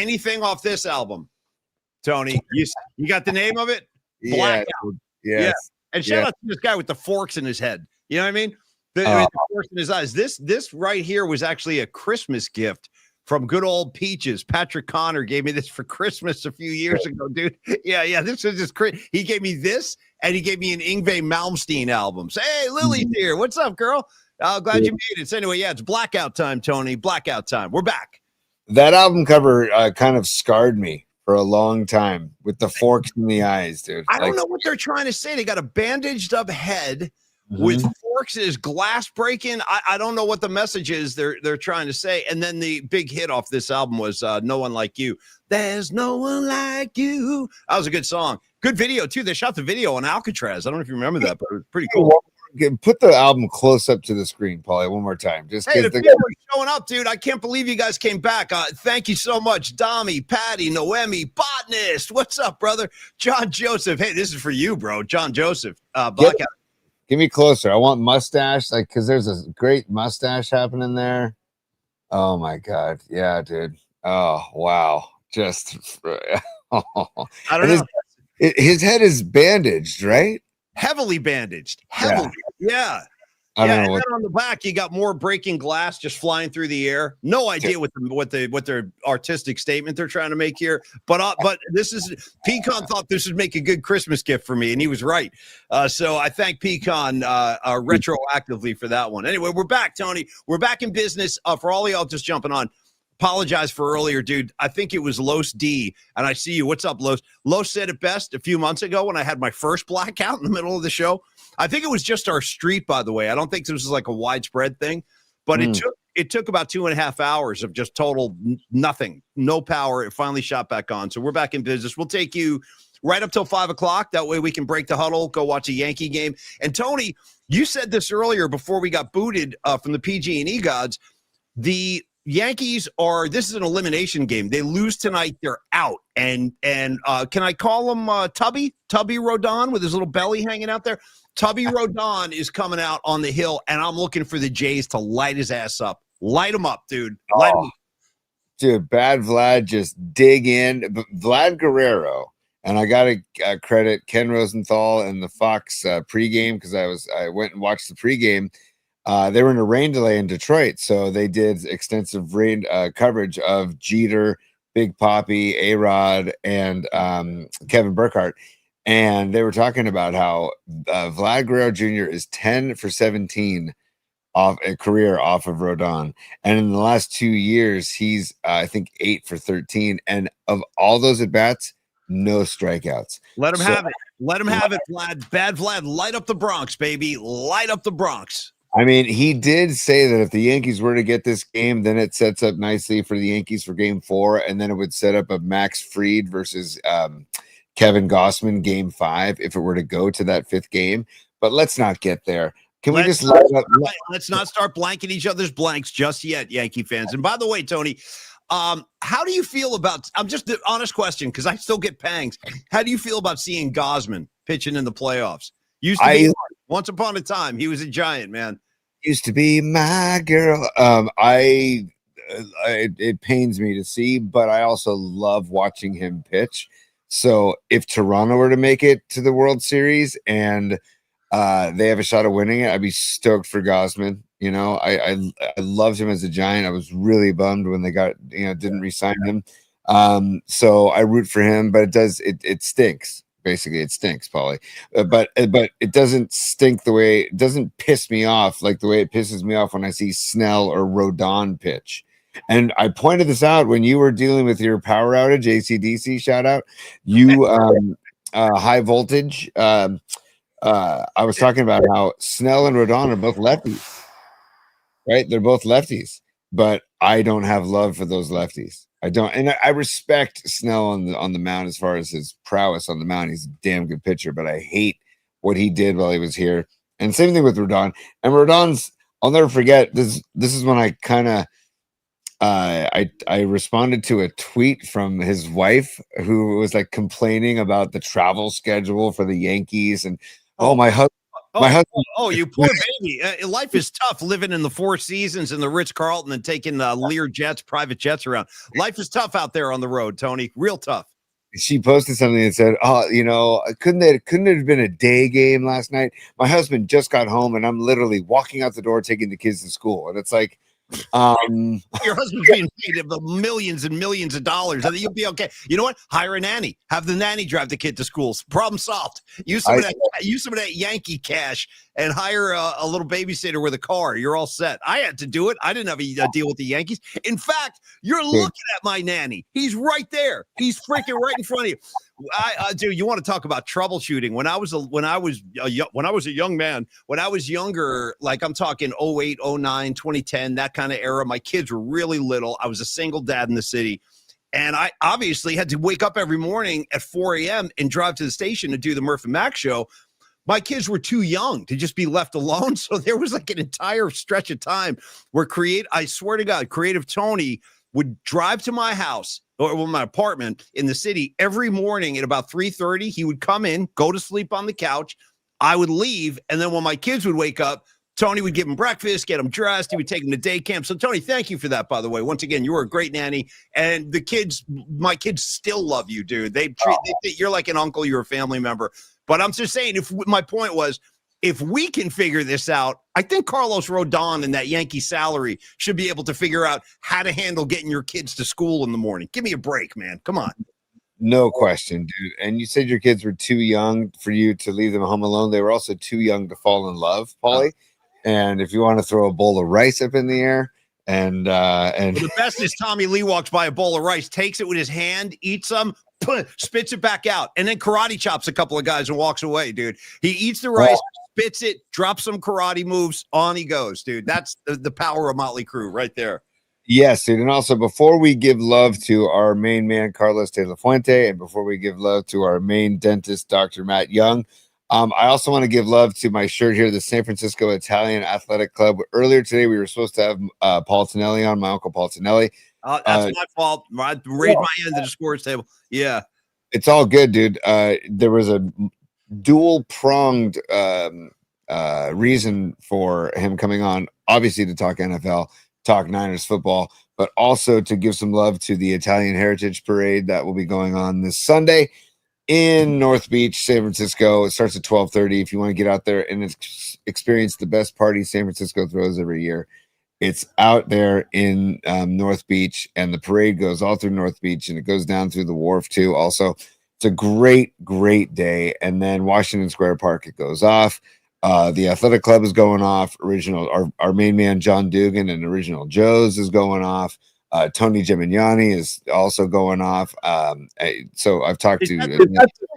anything off this album, Tony? You got the name of it? Yeah. Blackout. Yes. Yeah. And shout out to this guy with the forks in his head. You know what I mean? The forks in his eyes. This right here was actually a Christmas gift from good old Peaches. Patrick Connor gave me this for Christmas a few years ago, dude. Yeah. This was just crazy. He gave me this, and he gave me an Yngwie Malmsteen album. Say, hey, Lily's here. What's up, girl? Glad you made it. So anyway, it's blackout time, Tony. Blackout time. We're back. That album cover kind of scarred me for a long time with the forks in the eyes, dude. I don't know what they're trying to say. They got a bandaged up head with forks. Is glass breaking? I don't know what the message is they're trying to say. And then the big hit off this album was No One Like You. There's no one like you. That was a good song. Good video, too. They shot the video on Alcatraz. I don't know if you remember that, but it was pretty cool. Put the album close up to the screen, Paulie, one more time. Just hey, the people are showing up, dude. I can't believe you guys came back. Thank you so much, Dami, Patty, Noemi, Botanist. What's up, brother? John Joseph. Hey, this is for you, bro. John Joseph. Blackout. Give me closer. I want mustache, because there's a great mustache happening there. Oh my God, yeah, dude. Oh wow, just I don't know. His head is bandaged, right? Heavily bandaged. Heavily. Yeah. I don't know. And then on the back, you got more breaking glass just flying through the air. No idea what their artistic statement they're trying to make here. But this is Pecan thought this would make a good Christmas gift for me, and he was right. So I thank Pecan retroactively for that one. Anyway, we're back, Tony. We're back in business. For all of y'all just jumping on. Apologize for earlier, dude. I think it was Los D, and I see you. What's up, Los? Los said it best a few months ago when I had my first blackout in the middle of the show. I think it was just our street, by the way. I don't think this was like a widespread thing, but it took about 2.5 hours of just total nothing, no power. It finally shot back on. So we're back in business. We'll take you right up till 5 o'clock. That way we can break the huddle, go watch a Yankee game. And Tony, you said this earlier before we got booted from the PG&E gods. The Yankees this is an elimination game. They lose tonight, they're out. And can I call him Tubby Rodon with his little belly hanging out there? Tubby Rodon is coming out on the hill, and I'm looking for the Jays to light his ass up. Light him up, dude. Light him up. Dude, Bad Vlad just dig in. Vlad Guerrero, and I got to credit Ken Rosenthal and the Fox pregame, because I went and watched the pregame. They were in a rain delay in Detroit, so they did extensive rain coverage of Jeter, Big Papi, A-Rod, and Kevin Burkhardt. And they were talking about how Vlad Guerrero Jr. is 10 for 17 off a career off of Rodon. And in the last 2 years, he's, I think, 8 for 13. And of all those at-bats, no strikeouts. Let him have it. Let him have it, Vlad. Bad Vlad, light up the Bronx, baby. Light up the Bronx. I mean, he did say that if the Yankees were to get this game, then it sets up nicely for the Yankees for game 4, and then it would set up a Max Fried versus Kevin Gossman game 5 if it were to go to that 5th game. But let's not get there. Let's not start blanking each other's blanks just yet, Yankee fans. And by the way, Tony, how do you feel about, I'm just the honest question, because I still get pangs. How do you feel about seeing Gossman pitching in the playoffs? Used to be once upon a time, he was a giant, man. Used to be my girl. It pains me to see, but I also love watching him pitch. So if Toronto were to make it to the World Series and they have a shot of winning it, I'd be stoked for Gossman. You know, I loved him as a Giant. I was really bummed when they didn't re-sign him. So I root for him, but it stinks. Basically, it stinks, Paulie. But it doesn't stink it doesn't piss me off like the way it pisses me off when I see Snell or Rodon pitch. And I pointed this out when you were dealing with your power outage, AC/DC shout out. You high voltage. I was talking about how Snell and Rodon are both lefties, right? They're both lefties, but I don't have love for those lefties. I don't, and I respect Snell on the mound as far as his prowess on the mound. He's a damn good pitcher, but I hate what he did while he was here. And same thing with Rodon. And Rodon's, I'll never forget this. This is when I kind of I responded to a tweet from his wife who was like complaining about the travel schedule for the Yankees and my My husband. Oh, you poor baby. Life is tough living in the Four Seasons and the Ritz-Carlton and taking Lear jets, private jets around. Life is tough out there on the road, Tony. Real tough. She posted something that said, "Oh, couldn't it have been a day game last night? My husband just got home, and I'm literally walking out the door taking the kids to school." And it's like, your husband's being paid the millions and millions of dollars. I think you'll be okay. You know what? Hire a nanny. Have the nanny drive the kid to school. Problem solved. Use some of that Yankee cash and hire a little babysitter with a car. You're all set. I had to do it. I didn't have a deal with the Yankees. In fact, you're looking at my nanny. He's right there. He's freaking right in front of you. Dude, you want to talk about troubleshooting? When I was a young man, when I was younger, like I'm talking 08, 09, 2010, that kind of era, my kids were really little. I was a single dad in the city. And I obviously had to wake up every morning at 4 a.m. and drive to the station to do the Murph and Mac show. My kids were too young to just be left alone. So there was like an entire stretch of time where I swear to God, Creative Tony would drive to my house or my apartment in the city every morning at about 3:30. He would come in, go to sleep on the couch. I would leave. And then when my kids would wake up, Tony would give them breakfast, get them dressed. He would take them to day camp. So, Tony, thank you for that, by the way. Once again, you were a great nanny. And my kids still love you, dude. You're like an uncle. You're a family member. But I'm just saying, my point was, if we can figure this out, I think Carlos Rodon and that Yankee salary should be able to figure out how to handle getting your kids to school in the morning. Give me a break, man. Come on. No question, dude. And you said your kids were too young for you to leave them home alone. They were also too young to fall in love, Paulie. And if you want to throw a bowl of rice up in the air, and the best is Tommy Lee walks by a bowl of rice, takes it with his hand, eats some, spits it back out, and then karate chops a couple of guys and walks away, dude. He eats the rice, spits it, drops some karate moves, on he goes, dude. That's the power of Motley Crue right there. Yes, dude. And also, before we give love to our main man, Carlos De La Fuente, and before we give love to our main dentist, Dr. Matt Young, I also want to give love to my shirt here, the San Francisco Italian Athletic Club. Earlier today, we were supposed to have Paul Tonelli on, my uncle Paul Tonelli. That's my fault. I raised my hand to the scores table. Yeah. It's all good, dude. There was a dual-pronged reason for him coming on, obviously to talk NFL, talk Niners football, but also to give some love to the Italian Heritage Parade that will be going on this Sunday in North Beach, San Francisco. It starts at 12:30. If you want to get out there and experience the best party San Francisco throws every year, it's out there in North Beach, and the parade goes all through North Beach, and it goes down through the wharf too. Also, it's a great day. And then Washington Square Park, it goes off. The Athletic Club is going off. Our main man John Dugan and Original Joe's is going off. Tony Gemignani is also going off. So I've talked to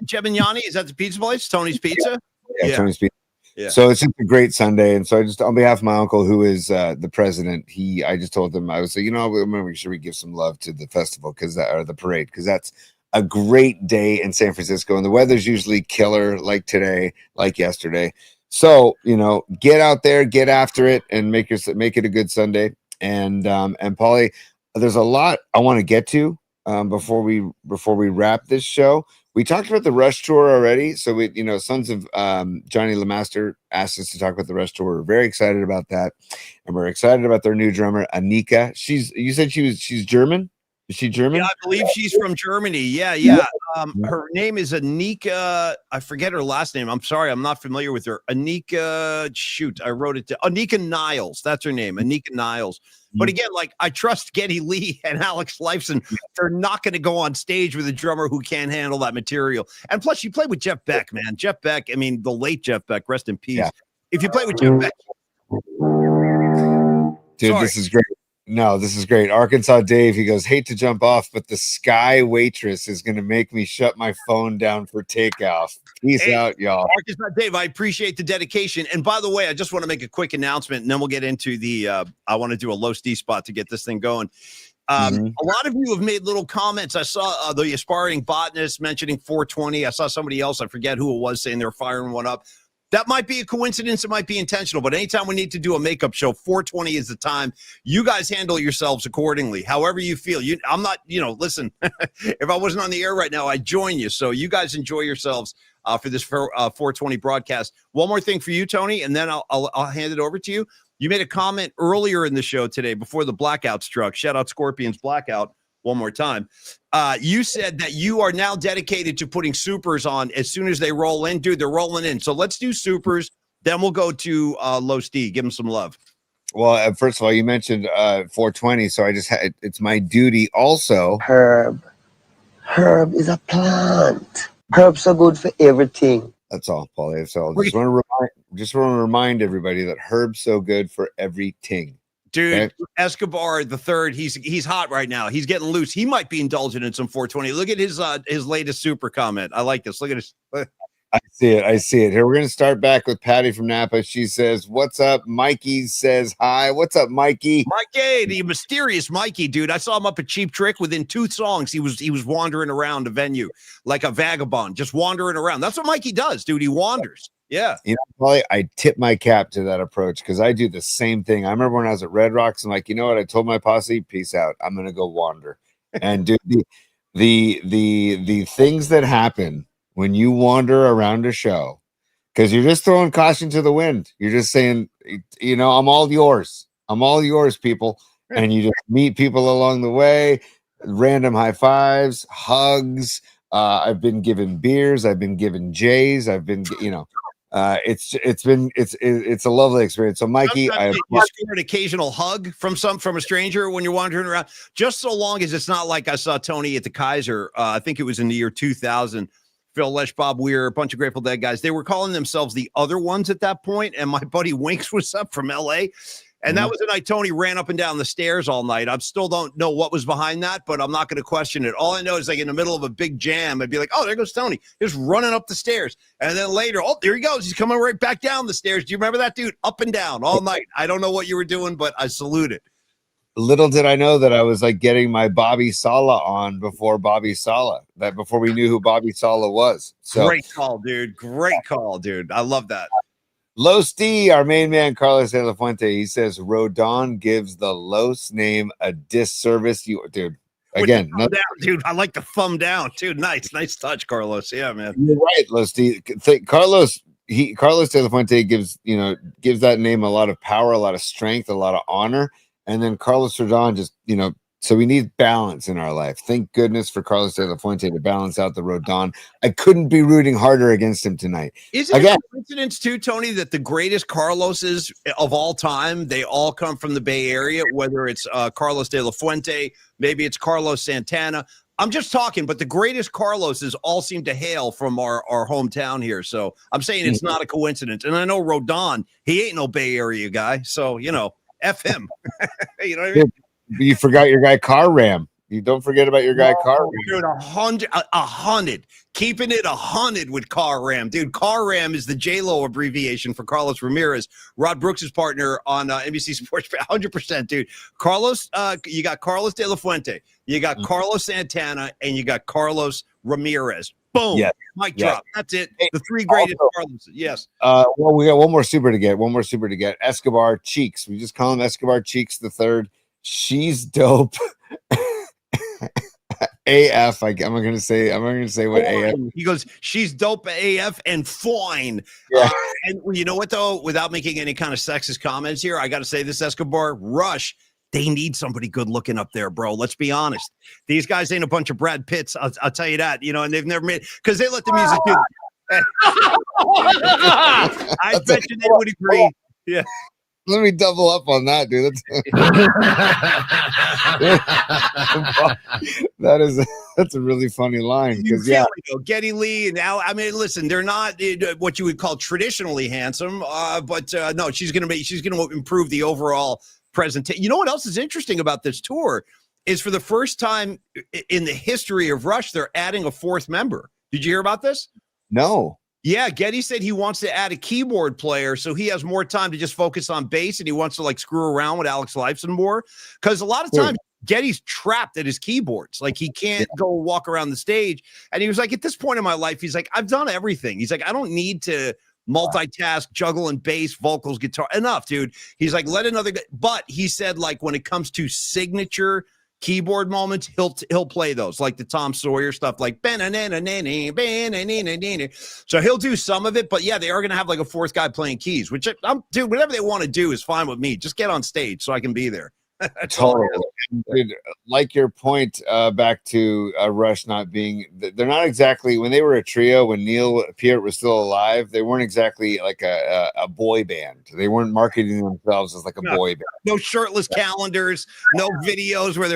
Gemignani. Is that the pizza place? Tony's Pizza? Yeah, Tony's Pizza. Yeah. So it's just a great Sunday. And so I just, on behalf of my uncle, who is the president, I just told him, I would say, make sure we give some love to the festival or the parade, because that's a great day in San Francisco. And the weather's usually killer, like today, like yesterday. So, get out there, get after it, and make it a good Sunday. And Paulie, there's a lot I want to get to before we wrap this show. We talked about the Rush tour already. So Sons of Johnny LeMaster asked us to talk about the Rush tour. We're very excited about that. And we're excited about their new drummer, Anika. You said she's German? Is she German? Yeah, I believe she's from Germany. Yeah. Her name is Anika. I forget her last name. I'm sorry. I'm not familiar with her. Anika, shoot. I wrote it down. Anika Niles. That's her name. Anika Niles. But again, I trust Geddy Lee and Alex Lifeson. They're not going to go on stage with a drummer who can't handle that material. And plus, you played with Jeff Beck, man. Jeff Beck, the late Jeff Beck, rest in peace. Yeah. If you play with Jeff Beck. Dude, sorry. This is great. No, this is great. Arkansas Dave, he goes, hate to jump off, but the Sky waitress is going to make me shut my phone down for takeoff. Peace out, y'all. Arkansas Dave, I appreciate the dedication. And by the way, I just want to make a quick announcement, and then we'll get into I want to do a low D spot to get this thing going. A lot of you have made little comments. I saw the aspiring botanist mentioning 420. I saw somebody else, I forget who it was, saying they're firing one up. That might be a coincidence. It might be intentional. But anytime we need to do a makeup show, 420 is the time. You guys handle yourselves accordingly, however you feel. I'm not, listen, if I wasn't on the air right now, I'd join you. So you guys enjoy yourselves. for this 420 broadcast. One more thing for you, Tony, and then I'll hand it over to you. You made a comment earlier in the show today before the blackout struck. Shout out Scorpions blackout one more time. You said that you are now dedicated to putting supers on as soon as they roll in. Dude, they're rolling in. So let's do supers. Then we'll go to Low Steve. Give him some love. Well, first of all, you mentioned 420, so I just had it's my duty also. Herb is a plant. Herbs are good for everything. That's all, Paulie. So I just want to remind everybody that herb's so good for everything. Dude, okay? Escobar the third, he's hot right now. He's getting loose. He might be indulgent in some 420. Look at his latest super comment. I like this. Look at his. I see it. Here, we're going to start back with Patty from Napa. She says, "What's up?" Mikey says, "Hi." What's up, Mikey? Mikey, the mysterious Mikey, dude. I saw him up at Cheap Trick. Within 2 songs, he was wandering around the venue like a vagabond, just wandering around. That's what Mikey does, dude. He wanders. Yeah. You know, Paulie, I tip my cap to that approach because I do the same thing. I remember when I was at Red Rocks, I'm like, you know what? I told my posse, peace out. I'm going to go wander. And dude, the things that happen when you wander around a show, because you're just throwing caution to the wind. You're just saying, you know, I'm all yours. I'm all yours, people. And you just meet people along the way, random high fives, hugs. I've been given beers. I've been given J's. I've been, you know, it's a lovely experience. So, Mikey, you score an occasional hug from a stranger when you're wandering around, just so long as it's not like I saw Tony at the Kaiser. I think it was in the year 2000. Phil Lesh, Bob Weir, a bunch of Grateful Dead guys. They were calling themselves the Other Ones at that point, and my buddy Winks was up from L.A., and that was the night Tony ran up and down the stairs all night. I still don't know what was behind that, but I'm not going to question it. All I know is like in the middle of a big jam, I'd be like, oh, there goes Tony. Just running up the stairs. And then later, oh, there he goes. He's coming right back down the stairs. Do you remember that dude? Up and down all night. I don't know what you were doing, but I salute it. Little did I know that I was like getting my Bobby Sala on before Bobby Sala, before we knew who Bobby Sala was. So great call, dude. Great call, dude. I love that. Los D, our main man, Carlos De La Fuente, he says Rodon gives the Los name a disservice. Dude, again, down, dude. I like the thumb down, dude. Nice touch, Carlos. Yeah, man. You're right, Los D. Carlos De La Fuente gives that name a lot of power, a lot of strength, a lot of honor. And then Carlos Rodon just, you know, so we need balance in our life. Thank goodness for Carlos De La Fuente to balance out the Rodon. I couldn't be rooting harder against him tonight. Isn't it a coincidence too, Tony, that the greatest Carloses of all time, they all come from the Bay Area, whether it's Carlos De La Fuente, maybe it's Carlos Santana. I'm just talking, but the greatest Carloses all seem to hail from our hometown here. So I'm saying it's not a coincidence. And I know Rodon, he ain't no Bay Area guy. So, you know, F him. You know what I mean? You forgot your guy Car Ram. You don't forget about your guy Car Ram. Dude, 100. Keeping it 100 with Car Ram. Dude, Car Ram is the J-Lo abbreviation for Carlos Ramirez, Rod Brooks' partner on NBC Sports. 100%, dude. Carlos, you got Carlos De La Fuente, you got Carlos Santana, and you got Carlos Ramirez. Boom. Yes. Mic drop. That's it. The 3 greatest Carlos. Yes. Well, we got one more super to get. Escobar Cheeks. We just call him Escobar Cheeks the third. She's dope. AF. I'm not gonna say what AF. He goes, she's dope AF and fine. Yeah. And you know what though? Without making any kind of sexist comments here, I got to say this, Escobar, Rush. They need somebody good looking up there, bro. Let's be honest. These guys ain't a bunch of Brad Pitts. I'll tell you that. You know, and they've never made because they let the music do. I bet you they would agree. Yeah. Let me double up on that, dude. That's a really funny line. Because Geddy Lee and Al. I mean, listen, they're not what you would call traditionally handsome, but no, she's gonna improve the overall presentation. You know what else is interesting about this tour is for the first time in the history of Rush, they're adding a 4th member. Did you hear about this? No. Yeah, Geddy said he wants to add a keyboard player so he has more time to just focus on bass, and he wants to like screw around with Alex Lifeson more. Because a lot of times Geddy's trapped at his keyboards. Like he can't go walk around the stage. And he was like, at this point in my life, he's like, I've done everything. He's like, I don't need to multitask, juggle and bass, vocals, guitar. Enough, dude. He's like, let another guy. But he said, like, when it comes to signature keyboard moments, he'll play those, like the Tom Sawyer stuff, like so he'll do some of it. But yeah, they are going to have like a fourth guy playing keys, which dude, whatever they want to do is fine with me. Just get on stage so I can be there. Totally. Dude, like your point back to Rush not being, they're not exactly, when they were a trio, when Neil Peart was still alive, they weren't exactly like a boy band. They weren't marketing themselves as like a boy band. No shirtless calendars, no videos where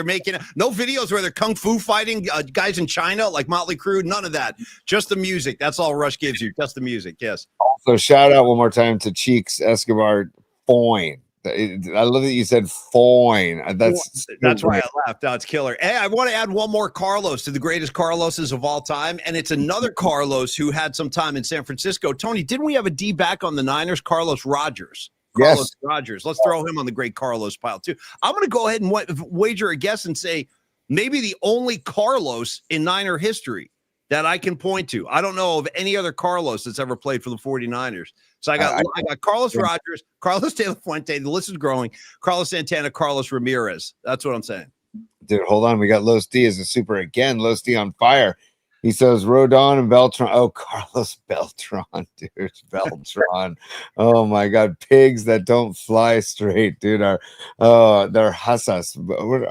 they're kung fu fighting guys in China like Motley Crue, none of that. Just the music. That's all Rush gives you. Just the music. Yes. Also, shout out one more time to Cheeks Escobar Foyne. I love that you said Foyne. That's why I laughed. That's killer. Hey, I want to add one more Carlos to the greatest Carloses of all time, and it's another Carlos who had some time in San Francisco. Tony, didn't we have a D back on the Niners? Carlos Rogers. Carlos Rogers. Let's throw him on the great Carlos pile too. I'm going to go ahead and wager a guess and say maybe the only Carlos in Niner history that I can point to. I don't know of any other Carlos that's ever played for the 49ers. So I got Carlos Rogers, Carlos De La Fuente. The list is growing. Carlos Santana, Carlos Ramirez. That's what I'm saying. Dude, hold on. We got Los D as a super again. Los D on fire. He says Rodon and Beltran. Oh, Carlos Beltran, dude. Beltran. Oh my God. Pigs that don't fly straight, dude. They're hasas.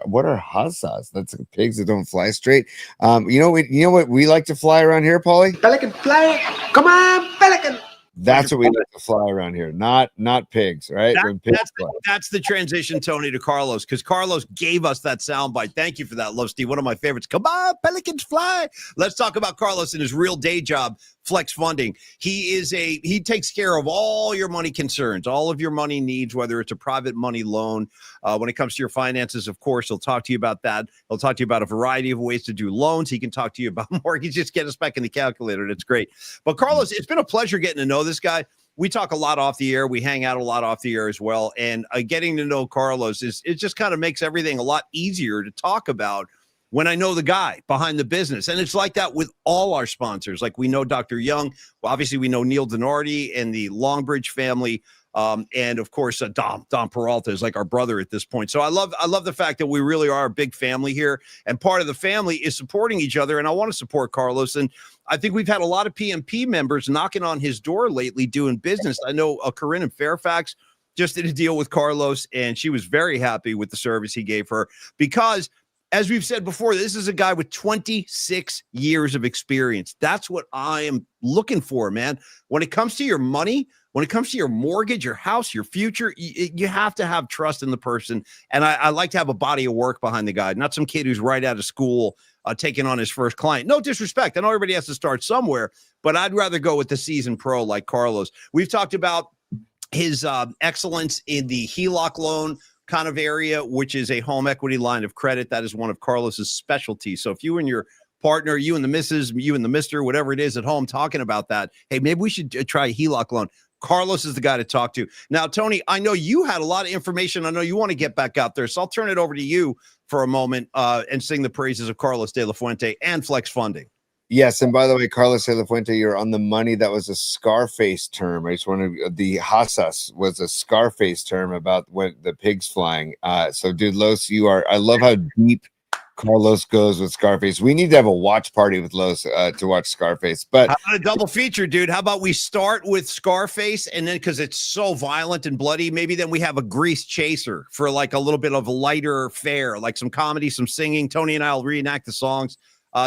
What are hasas? That's pigs that don't fly straight. You know what we like to fly around here, Paulie? Pelican fly. Come on, Pelican. That's what we like to fly around here, not pigs, right? That's the transition, Tony, to Carlos, because Carlos gave us that soundbite. Thank you for that, Love Steve. One of my favorites. Come on, Pelicans fly. Let's talk about Carlos and his real day job, Flex Funding. He takes care of all your money concerns, all of your money needs, whether it's a private money loan. When it comes to your finances, of course, he'll talk to you about that. He'll talk to you about a variety of ways to do loans. He can talk to you about mortgages. Just get us back in the calculator. That's great. But Carlos, it's been a pleasure getting to know this guy. We talk a lot off the air. We hang out a lot off the air as well. And getting to know Carlos it just kind of makes everything a lot easier to talk about when I know the guy behind the business. And it's like that with all our sponsors. Like we know Dr. Young. Well, obviously, we know Neil Denardi and the Longbridge family. And of course, Dom Peralta is like our brother at this point. So I love the fact that we really are a big family here. And part of the family is supporting each other. And I want to support Carlos. And I think we've had a lot of PMP members knocking on his door lately doing business. I know Corinne in Fairfax just did a deal with Carlos, and she was very happy with the service he gave her because, as we've said before, this is a guy with 26 years of experience. That's what I am looking for, man. When it comes to your money, when it comes to your mortgage, your house, your future, you have to have trust in the person. And I like to have a body of work behind the guy, not some kid who's right out of school taking on his first client. No disrespect. I know everybody has to start somewhere, but I'd rather go with the seasoned pro like Carlos. We've talked about his excellence in the HELOC loan kind of area, which is a home equity line of credit. That is one of Carlos's specialties. So if you and your partner, you and the missus, you and the mister, whatever it is at home talking about that, hey, maybe we should try a HELOC loan. Carlos is the guy to talk to. Now, Tony, I know you had a lot of information. I know you want to get back out there. So I'll turn it over to you for a moment and sing the praises of Carlos De La Fuente and Flex Funding. Yes, and by the way, Carlos De La Fuente, you're on the money. That was a Scarface term. I just wanted the Hasas was a Scarface term about when the pigs flying. So, dude, Los, I love how deep Carlos goes with Scarface. We need to have a watch party with Los to watch Scarface. But how about a double feature, dude? How about we start with Scarface, and then because it's so violent and bloody, maybe then we have a Grease Chaser for like a little bit of a lighter fare, like some comedy, some singing. Tony and I will reenact the songs.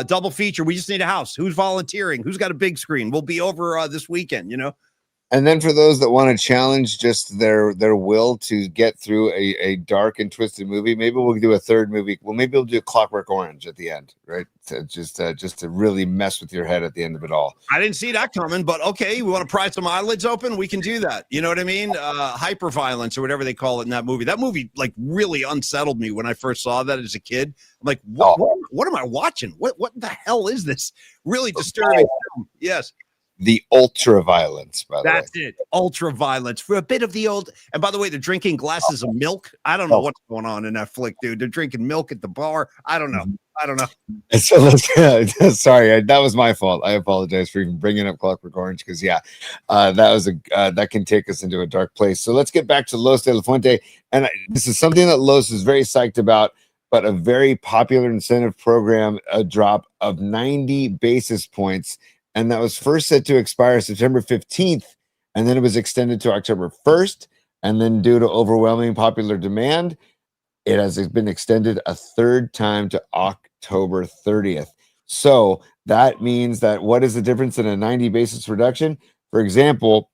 Double feature. We just need a house. Who's volunteering? Who's got a big screen? We'll be over this weekend, you know. And then for those that want to challenge just their will to get through a dark and twisted movie, maybe we'll do a third movie. Well, maybe we'll do Clockwork Orange at the end, right? Just to really mess with your head at the end of it all. I didn't see that coming, but okay, we want to pry some eyelids open. We can do that. You know what I mean? Hyperviolence or whatever they call it in that movie. That movie like really unsettled me when I first saw that as a kid. I'm like, what am I watching? What the hell is this? Really disturbing. Yes. The ultra violence, by the way. That's it. Ultra violence for a bit of the old. And by the way, they're drinking glasses of milk. I don't know what's going on in that flick, dude. They're drinking milk at the bar. I don't know. So sorry, that was my fault. I apologize for even bringing up Clockwork Orange because that can take us into a dark place. So let's get back to Los De La Fuente, and this is something that Los is very psyched about. but a very popular incentive program, a drop of 90 basis points. And that was first set to expire September 15th. And then it was extended to October 1st. And then due to overwhelming popular demand, it has been extended a third time to October 30th. So that means that what is the difference in a 90 basis reduction? For example,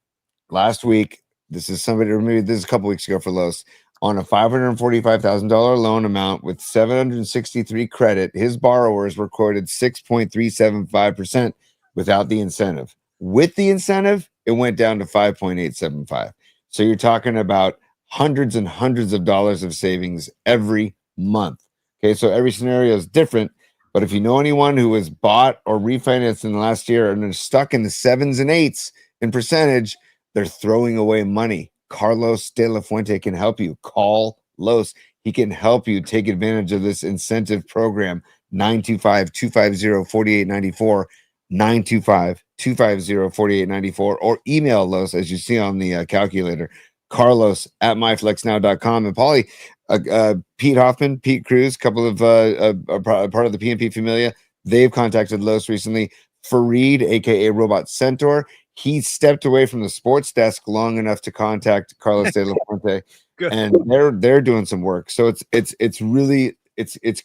last week, this is a couple weeks ago for Los, on a $545,000 loan amount with 763 credit, his borrowers were quoted 6.375% without the incentive. With the incentive, it went down to 5.875. So you're talking about hundreds and hundreds of dollars of savings every month. Okay, so every scenario is different. But if you know anyone who has bought or refinanced in the last year and are stuck in the 7s and 8s in percentage, they're throwing away money. Carlos De La Fuente can help you. Call Los. He can help you take advantage of this incentive program. 925-250-4894, 925-250-4894, or email Los, as you see on the calculator, carlos@myflexnow.com. And Paulie, Pete Hoffman, Pete Cruz, couple of part of the PNP Familia, they've contacted Los recently. Fareed, aka Robot Centaur, he stepped away from the sports desk long enough to contact Carlos De La Fuente, and they're doing some work. So it's really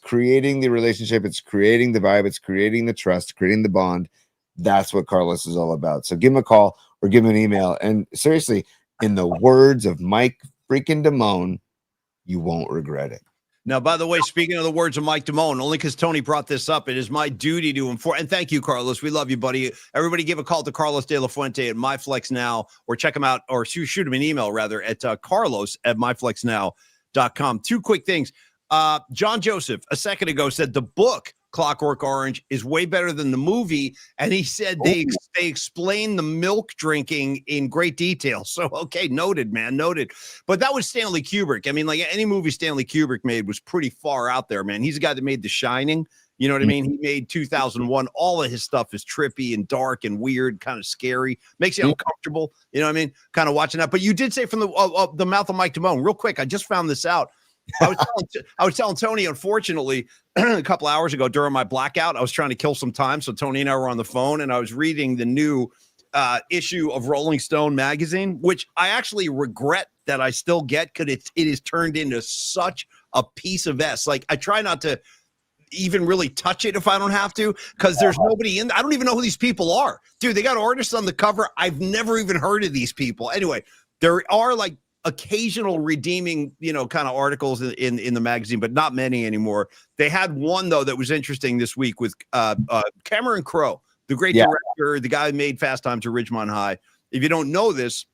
creating the relationship, it's creating the vibe, it's creating the trust, creating the bond. That's what Carlos is all about. So give him a call or give him an email. And seriously, in the words of Mike freaking Damone, you won't regret it. Now, by the way, speaking of the words of Mike Damone, only because Tony brought this up, it is my duty to inform. And thank you, Carlos. We love you, buddy. Everybody give a call to Carlos De La Fuente at MyFlex Now, or check him out, or shoot him an email, rather, at carlos@myflexnow.com. Two quick things. John Joseph, a second ago, said the book Clockwork Orange is way better than the movie, and he said they explain the milk drinking in great detail. So okay, noted, man, noted. But that was Stanley Kubrick. I mean, like any movie Stanley Kubrick made was pretty far out there, man. He's the guy that made The Shining. You know what I mean? He made 2001. All of his stuff is trippy and dark and weird, kind of scary, makes you uncomfortable. You know what I mean? Kind of watching that. But you did say from the mouth of Mike Damone, real quick. I just found this out. I was telling Tony, unfortunately, a couple hours ago during my blackout, I was trying to kill some time. So Tony and I were on the phone, and I was reading the new issue of Rolling Stone magazine, which I actually regret that I still get, because it is turned into such a piece of S. Like, I try not to even really touch it if I don't have to, because there's nobody in. I don't even know who these people are. Dude, they got artists on the cover. I've never even heard of these people. Anyway, there are like occasional redeeming, kind of articles in the magazine, but not many anymore. They had one, though, that was interesting this week with Cameron Crowe, the great director, the guy who made Fast Times at Ridgemont High. If you don't know this,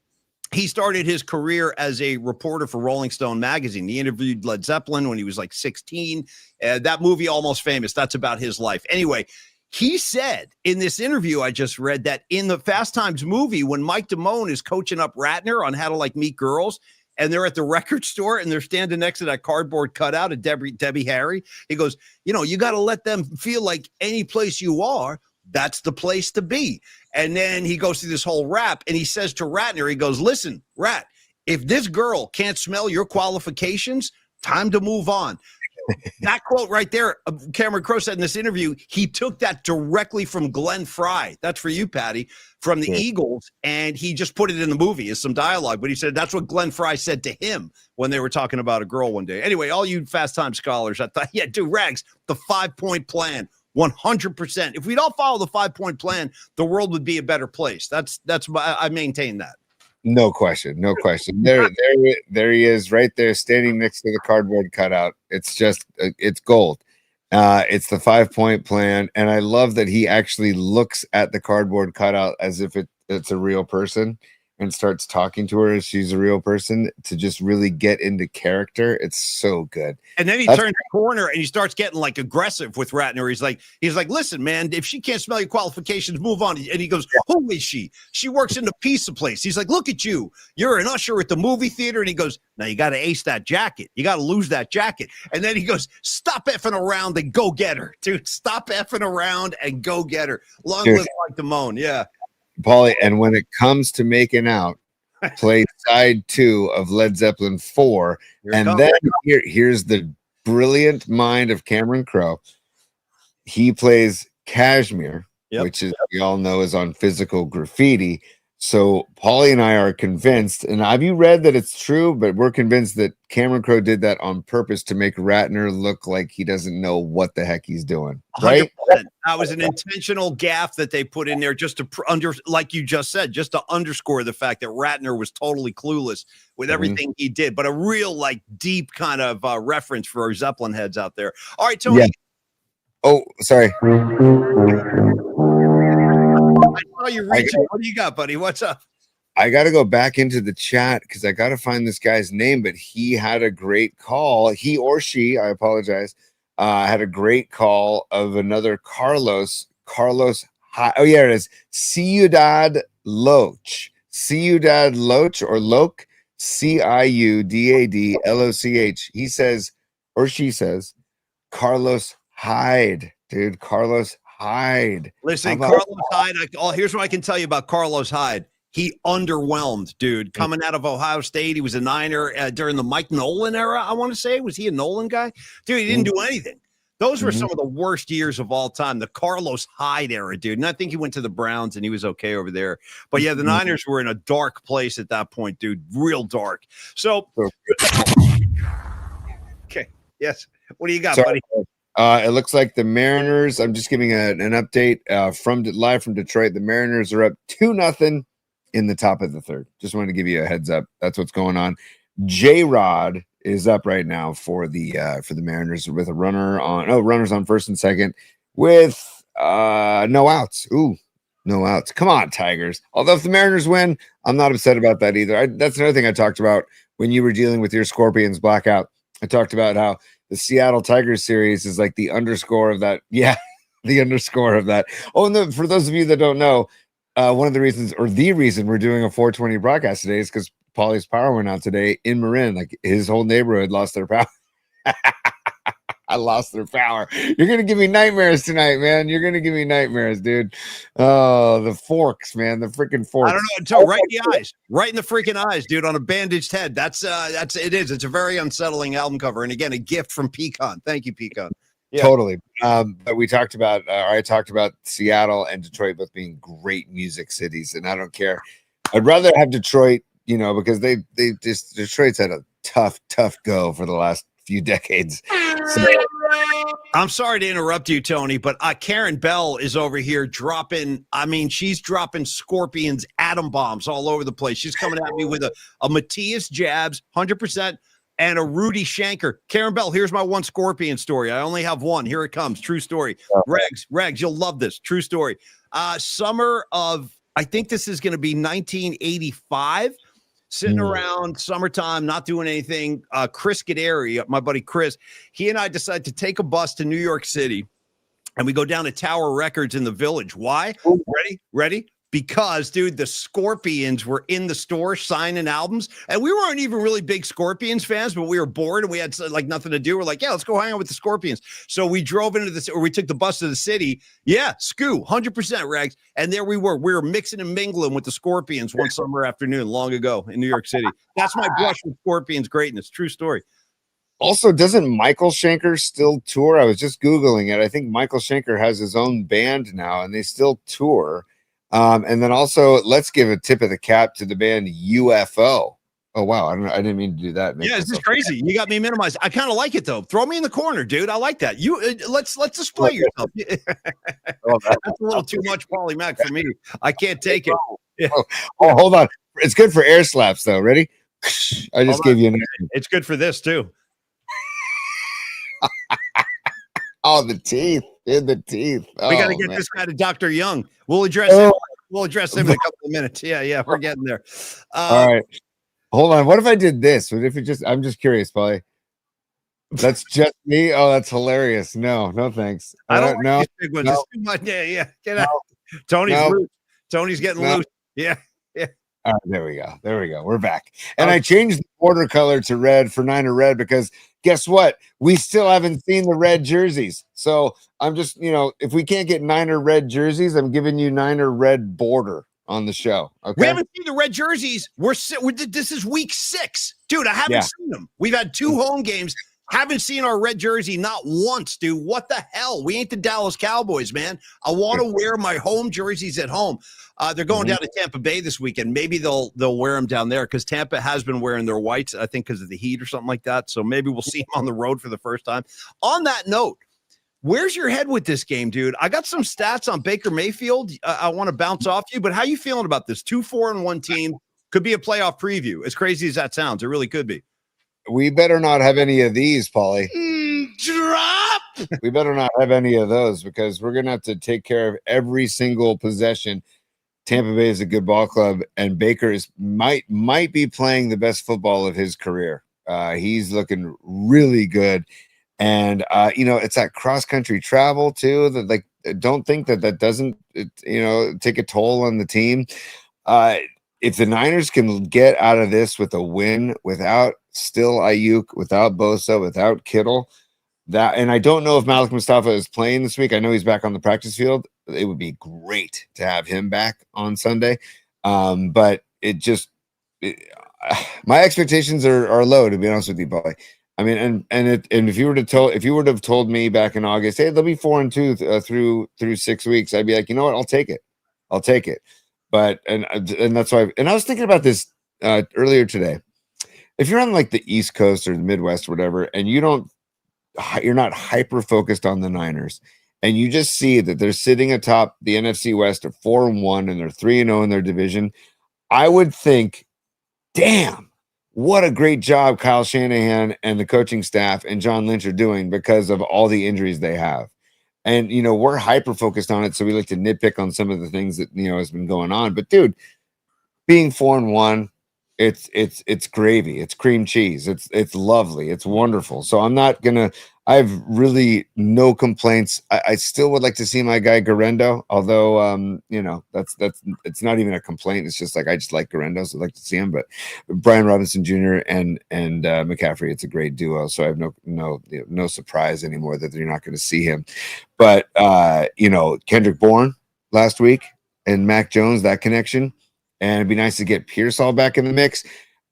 he started his career as a reporter for Rolling Stone magazine. He interviewed Led Zeppelin when he was like 16. That movie, Almost Famous, that's about his life. Anyway, he said in this interview I just read that in the Fast Times movie, when Mike Damone is coaching up Ratner on how to like meet girls, and they're at the record store and they're standing next to that cardboard cutout of Debbie Harry, he goes, you got to let them feel like any place you are, that's the place to be. And then he goes through this whole rap, and he says to Ratner, he goes, listen, Rat, if this girl can't smell your qualifications, time to move on. That quote right there, Cameron Crowe said in this interview, he took that directly from Glenn Frey. That's for you, Patty, from the Eagles, and he just put it in the movie as some dialogue. But he said that's what Glenn Frey said to him when they were talking about a girl one day. Anyway, all you Fast Time scholars, I thought, dude, Rags, the 5-point plan, 100%. If we'd all follow the 5-point plan, the world would be a better place. That's I maintain that. No question. There he is, right there, standing next to the cardboard cutout. It's just, it's gold. It's the 5-point plan, and I love that he actually looks at the cardboard cutout as if it's a real person, and starts talking to her as she's a real person to just really get into character. It's so good. And then he turns the corner and he starts getting like aggressive with Ratner. He's like, listen, man, if she can't smell your qualifications, move on. And he goes, who is she? She works in the pizza place. He's like, look at you. You're an usher at the movie theater. And he goes, now you got to ace that jacket. You got to lose that jacket. And then he goes, stop effing around and go get her. Dude, stop effing around and go get her. Long live Mike Damone. Yeah. Paulie, and when it comes to making out, play side 2 of Led Zeppelin 4, and then here's the brilliant mind of Cameron Crowe. He plays Kashmir, which is we all know is on Physical Graffiti. So Paulie and I are convinced, and have you read that it's true? But we're convinced that Cameron Crowe did that on purpose to make Ratner look like he doesn't know what the heck he's doing. Right? 100%. That was an intentional gaffe that they put in there just to like you just said, just to underscore the fact that Ratner was totally clueless with everything he did. But a real like deep kind of reference for our Zeppelin heads out there. All right, Tony. Yeah. Oh, sorry. I saw you reaching. What do you got, buddy? What's up? I got to go back into the chat because I got to find this guy's name, but he had a great call. He or she, I apologize, had a great call of another Carlos. Oh, yeah, it is. Ciudad Loch. Ciudad Loch or Loch. Ciudadloch. He says, or she says, Carlos Hyde, dude. Carlos Hyde. Listen, Carlos Hyde. Here's what I can tell you about Carlos Hyde. He underwhelmed, dude. Coming out of Ohio State, he was a Niner during the Mike Nolan era. I want to say, was he a Nolan guy? Dude, he didn't do anything. Those were some of the worst years of all time. The Carlos Hyde era, dude. And I think he went to the Browns and he was okay over there. But yeah, the Niners were in a dark place at that point, dude. Real dark. So, okay, yes. What do you got, buddy? It looks like the Mariners. I'm just giving an update live from Detroit. The Mariners are up 2-0 in the top of the third. Just wanted to give you a heads up. That's what's going on. J-Rod is up right now for the Mariners with a runners on first and second with no outs. Ooh, no outs. Come on, Tigers. Although if the Mariners win, I'm not upset about that either. That's another thing I talked about when you were dealing with your Scorpions blackout. I talked about how the Seattle Tigers series is like the underscore of that. Yeah, the underscore of that. Oh, and for those of you that don't know, one of the reasons, or the reason we're doing a 420 broadcast today is because Paulie's power went out today in Marin. Like his whole neighborhood lost their power. I lost their power. You're going to give me nightmares tonight, man. You're going to give me nightmares, dude. Oh, the forks, man. The freaking forks. I don't know. Until right in the eyes. Right in the freaking eyes, dude, on a bandaged head. That's it is. It's a very unsettling album cover. And again, a gift from Pecan. Thank you, Pecan. Yeah. Totally. But we talked about, I talked about Seattle and Detroit both being great music cities. And I don't care. I'd rather have Detroit, because Detroit's had a tough go for the last few decades. So, I'm sorry to interrupt you, Tony, but Karen Bell is over here dropping. I mean, she's dropping Scorpions atom bombs all over the place. She's coming at me with a Matthias Jabs, 100%, and a Rudy Shanker. Karen Bell, here's my one Scorpion story. I only have one. Here it comes. True story. Regs, you'll love this. True story. Summer of, I think this is going to be 1985. Sitting around summertime, not doing anything. Chris Gaderi, my buddy Chris, he and I decided to take a bus to New York City, and we go down to Tower Records in the Village. Why? Ready? Because, dude, the Scorpions were in the store signing albums, and we weren't even really big Scorpions fans, but we were bored and we had like nothing to do. We're like, yeah, let's go hang out with the Scorpions. So we drove into this, or we took the bus to the city. Yeah, Scoo, 100% Regs. And there we were. We were mixing and mingling with the Scorpions one summer afternoon long ago in New York City. That's my brush with Scorpions greatness. True story. Also, doesn't Michael Schenker still tour? I was just Googling it. I think Michael Schenker has his own band now, and they still tour. And then also, let's give a tip of the cap to the band UFO. Oh wow, I didn't mean to do that. Yeah, this is crazy. You got me minimized. I kind of like it though. Throw me in the corner, dude. I like that. You let's display yourself. That's a little too much, Paulie Mac, for me. I can't take it. Yeah. Oh, hold on. It's good for air slaps though. Ready? I just gave you an. It's good for this too. Oh, the teeth. In the teeth. We got to get this guy to Dr. Young. We'll address him. We'll address him in a couple of minutes. Yeah, we're getting there. All right. Hold on. What if I did this? What if it just? I'm just curious, Paulie. That's just me. Oh, that's hilarious. No, thanks. I don't know. Big ones. It's too much. Yeah. Get out. Tony's loose. Tony's getting loose. Yeah. All right, there we go. We're back. And I changed the border color to red for Niner red because guess what? We still haven't seen the red jerseys. So I'm just, if we can't get Niner red jerseys, I'm giving you Niner red border on the show. Okay. We haven't seen the red jerseys. This is week 6. Dude, I haven't seen them. We've had 2 home games. Haven't seen our red jersey not once, dude. What the hell? We ain't the Dallas Cowboys, man. I want to wear my home jerseys at home. They're going down to Tampa Bay this weekend. Maybe they'll wear them down there because Tampa has been wearing their whites, I think, because of the heat or something like that. So maybe we'll see them on the road for the first time. On that note, where's your head with this game, dude? I got some stats on Baker Mayfield. I want to bounce off you, but how you feeling about this? 2-4-1 team could be a playoff preview. As crazy as that sounds, it really could be. We better not have any of these, Paulie. Drop. We better not have any of those because we're gonna have to take care of every single possession. Tampa Bay is a good ball club, and Baker might be playing the best football of his career. He's looking really good, and it's that cross country travel too. That like, don't think that doesn't take a toll on the team. If the Niners can get out of this with a win without still Ayuk, without Bosa, without Kittle, and I don't know if Malik Mustafa is playing this week. I know he's back on the practice field. It would be great to have him back on Sunday. But my expectations are low, to be honest with you, Paulie. I mean, and if you would have told me back in August, hey, they'll be 4-2 through 6 weeks, I'd be like, you know what, I'll take it. But and that's why. And I was thinking about this earlier today. If you're on like the East Coast or the Midwest or whatever, and you're not hyper focused on the Niners, and you just see that they're sitting atop the NFC West at 4-1 and they're 3-0 in their division, I would think, damn, what a great job Kyle Shanahan and the coaching staff and John Lynch are doing because of all the injuries they have. And, we're hyper focused on it. So we like to nitpick on some of the things that, has been going on. But dude, being 4-1, it's gravy. It's cream cheese. It's lovely. It's wonderful. So I have really no complaints. I still would like to see my guy Garendo, although, that's it's not even a complaint. It's just like, I just like Garendo. So I'd like to see him, but Brian Robinson Jr. and McCaffrey, it's a great duo. So I have no surprise anymore that you're not going to see him. But, Kendrick Bourne last week and Mac Jones, that connection, and it'd be nice to get Pierce all back in the mix.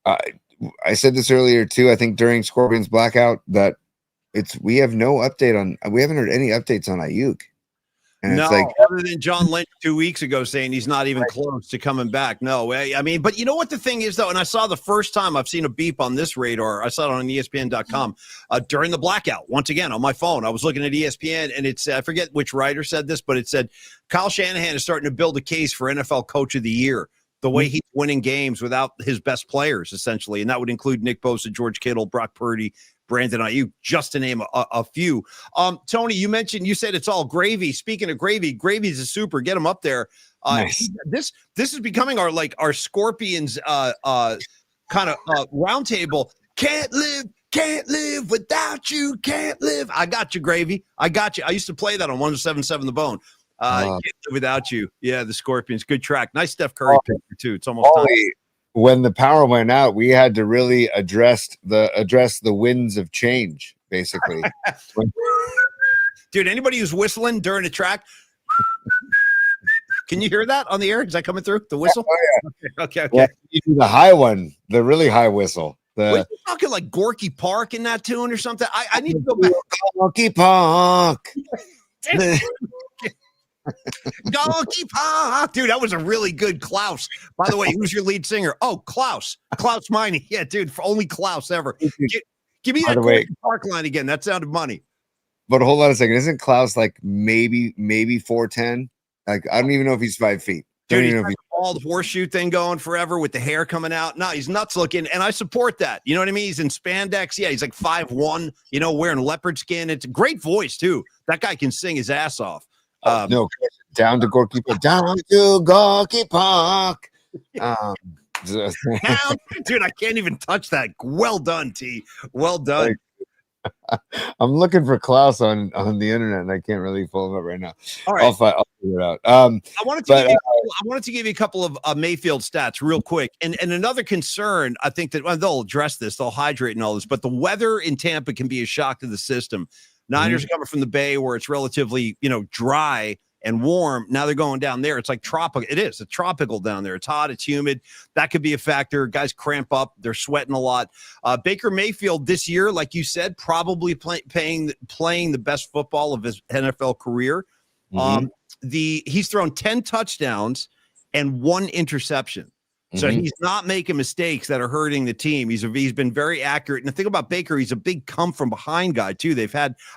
I said this earlier too, I think during Scorpions Blackout, that we haven't heard any updates on Ayuk. And no, it's like, other than John Lynch 2 weeks ago saying he's not even close to coming back. No, I mean, but you know what the thing is, though, and I saw the first time I've seen a beep on this radar. I saw it on ESPN.com during the blackout. Once again, on my phone, I was looking at ESPN, and it said, I forget which writer said this, but it said, Kyle Shanahan is starting to build a case for NFL Coach of the Year. The way he's winning games without his best players, essentially. And that would include Nick Bosa, George Kittle, Brock Purdy, Brandon Ayuk, just to name a few. Tony, you said it's all gravy. Speaking of gravy, gravy's a super. Get them up there. Nice. This is becoming our Scorpions kind of roundtable. Can't live without you. Can't live. I got you, Gravy. I got you. I used to play that on 107.7 The Bone. Can't live without you. Yeah, the Scorpions. Good track. Nice Steph Curry picture too. It's almost time. When the power went out, we had to really address the winds of change, basically. Dude, anybody who's whistling during a track, can you hear that on the air? Is that coming through? The whistle? Oh, yeah. Okay. Yeah, the high one, the really high whistle. Were you talking like Gorky Park in that tune or something? I need to go back. Gorky Park. Gorky Park. Dude, that was a really good Klaus. By the way, who's your lead singer? Oh, Klaus Miney. Yeah, dude, for only Klaus ever. Give me that Gorky Park line again. That sounded money. But hold on a second. Isn't Klaus like maybe 4'10"? Like, I don't even know if he's 5 feet. Dude, he's got all the horseshoe thing going forever with the hair coming out. No, he's nuts looking, and I support that. You know what I mean? He's in spandex. Yeah, he's like 5'1", wearing leopard skin. It's a great voice, too. That guy can sing his ass off. No, down to Gorky Park. Down to Gorky Park. Dude, I can't even touch that. Well done, T. Well done. I'm looking for Klaus on the internet, and I can't really pull him up right now. All right, I'll figure it out. I wanted to give you a couple of Mayfield stats real quick, and another concern. I think that they'll address this, they'll hydrate and all this, but the weather in Tampa can be a shock to the system. Niners are coming from the Bay, where it's relatively dry and warm. Now they're going down there. It's like tropical. It is. It's tropical down there. It's hot. It's humid. That could be a factor. Guys cramp up. They're sweating a lot. Baker Mayfield this year, like you said, probably playing the best football of his NFL career. He's thrown 10 touchdowns and 1 interception. So he's not making mistakes that are hurting the team. He's been very accurate. And the thing about Baker, he's a big come from behind guy too.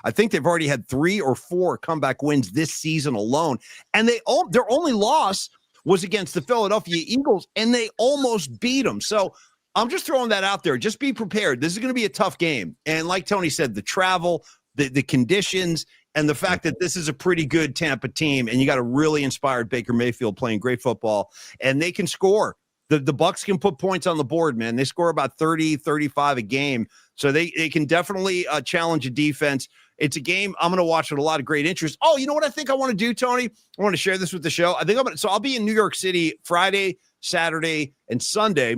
I think they've already had 3 or 4 comeback wins this season alone. And their only loss was against the Philadelphia Eagles, and they almost beat them. So I'm just throwing that out there. Just be prepared. This is going to be a tough game. And like Tony said, the travel, the conditions, and the fact that this is a pretty good Tampa team, and you got a really inspired Baker Mayfield playing great football, and they can score. The Bucs can put points on the board, man. They score about 30, 35 a game. So they can definitely challenge a defense. It's a game I'm going to watch with a lot of great interest. Oh, you know what I think I want to do, Tony? I want to share this with the show. I'll be in New York City Friday, Saturday, and Sunday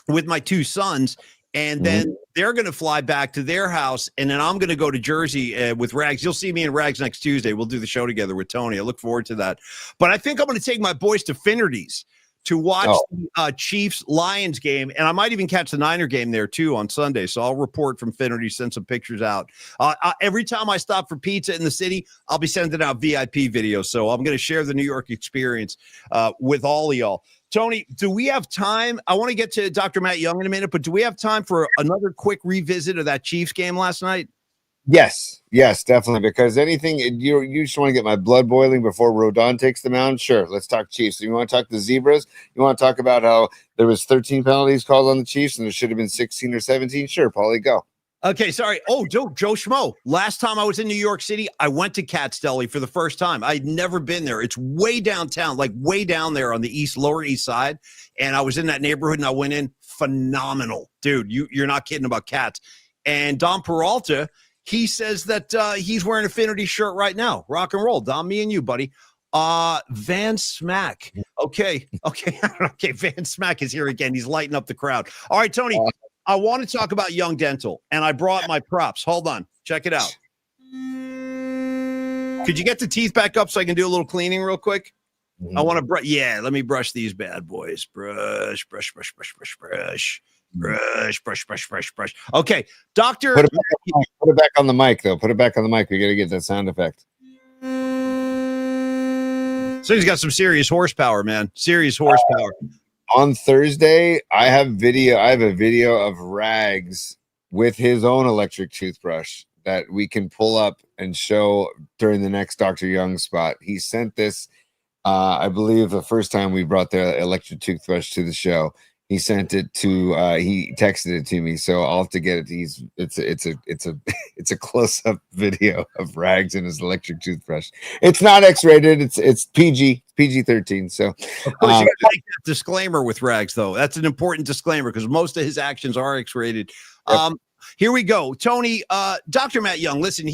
with my 2 sons. And then they're going to fly back to their house, and then I'm going to go to Jersey with Rags. You'll see me in Rags next Tuesday. We'll do the show together with Tony. I look forward to that. But I think I'm going to take my boys to Finnerty's to watch the Chiefs-Lions game, and I might even catch the Niner game there, too, on Sunday. So I'll report from Finnerty, send some pictures out. Every time I stop for pizza in the city, I'll be sending out VIP videos. So I'm going to share the New York experience with all of y'all. Tony, do we have time? I want to get to Dr. Matt Young in a minute, but do we have time for another quick revisit of that Chiefs game last night? Yes, definitely. Because anything you just want to get my blood boiling before Rodon takes the mound. Sure, let's talk Chiefs. You want to talk the Zebras? You want to talk about how there was 13 penalties called on the Chiefs and there should have been 16 or 17? Sure, Paulie, go. Okay, sorry. Oh, Joe Schmo. Last time I was in New York City, I went to Katz Deli for the first time. I'd never been there. It's way downtown, like way down there on the lower east side. And I was in that neighborhood and I went in. Phenomenal. Dude, you're not kidding about Katz. And Don Peralta, he says that he's wearing a Finnerty shirt right now. Rock and roll. Dom, me and you, buddy. Van Smack. Okay. Van Smack is here again. He's lighting up the crowd. All right, Tony, I want to talk about Young Dental, and I brought my props. Hold on. Check it out. Could you get the teeth back up so I can do a little cleaning real quick? I want to brush. Yeah, let me brush these bad boys. Brush. Okay, Doctor. Put it back on the mic, though. Put it back on the mic. We got to get that sound effect. So he's got some serious horsepower, man. Serious horsepower. On Thursday, I have a video of Rags with his own electric toothbrush that we can pull up and show during the next Dr. Young spot. He sent this, I believe, the first time we brought the electric toothbrush to the show. He sent it to he texted it to me, so I'll have to get it. It's a close-up video of Rags and his electric toothbrush. It's not X-rated, it's PG-13. So of course you gotta make that disclaimer with Rags, though. That's an important disclaimer because most of his actions are X-rated. Yep. Here we go. Tony, Dr. Matt Young, listen,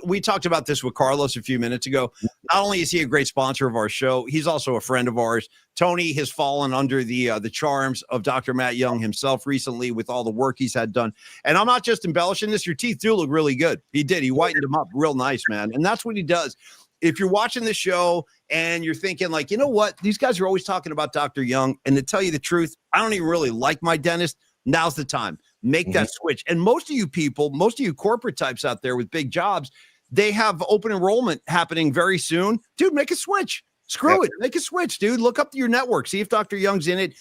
we talked about this with Carlos a few minutes ago. Not only is he a great sponsor of our show, he's also a friend of ours. Tony has fallen under the charms of Dr. Matt Young himself recently with all the work he's had done. And I'm not just embellishing this. Your teeth do look really good. He did. He whitened them up real nice, man. And that's what he does. If you're watching the show and you're thinking like, you know what? These guys are always talking about Dr. Young. And to tell you the truth, I don't even really like my dentist. Now's the time. Make that switch. And most of you people, most of you corporate types out there with big jobs, they have open enrollment happening very soon. Dude, make a switch. Screw it. Make a switch, dude. Look up your network. See if Dr. Young's in it.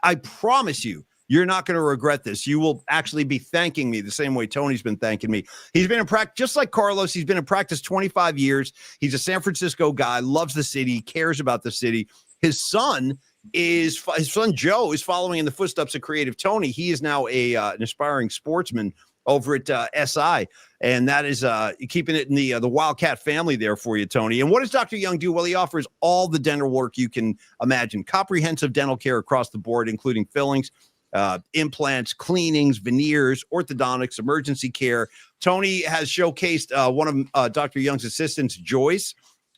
I promise you, you're not going to regret this. You will actually be thanking me the same way Tony's been thanking me. He's been in practice, just like Carlos. He's been in practice 25 years. He's a San Francisco guy, loves the city, cares about the city. His son Joe is following in the footsteps of Creative Tony. He is now an aspiring sportsman over at SI, and that is keeping it in the Wildcat family there for you, Tony. And what does Dr. Young do? Well, he offers all the dental work you can imagine, comprehensive dental care across the board, including fillings, implants, cleanings, veneers, orthodontics, emergency care. Tony has showcased one of Dr. Young's assistants, Joyce.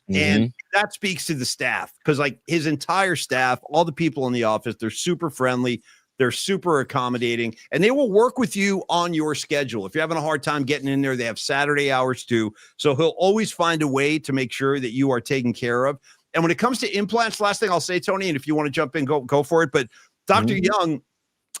And that speaks to the staff because like his entire staff, all the people in the office, they're super friendly. They're super accommodating, and they will work with you on your schedule. If you're having a hard time getting in there, they have Saturday hours too. So he'll always find a way to make sure that you are taken care of. And when it comes to implants, last thing I'll say, Tony, and if you want to jump in, go for it. But Dr. Young,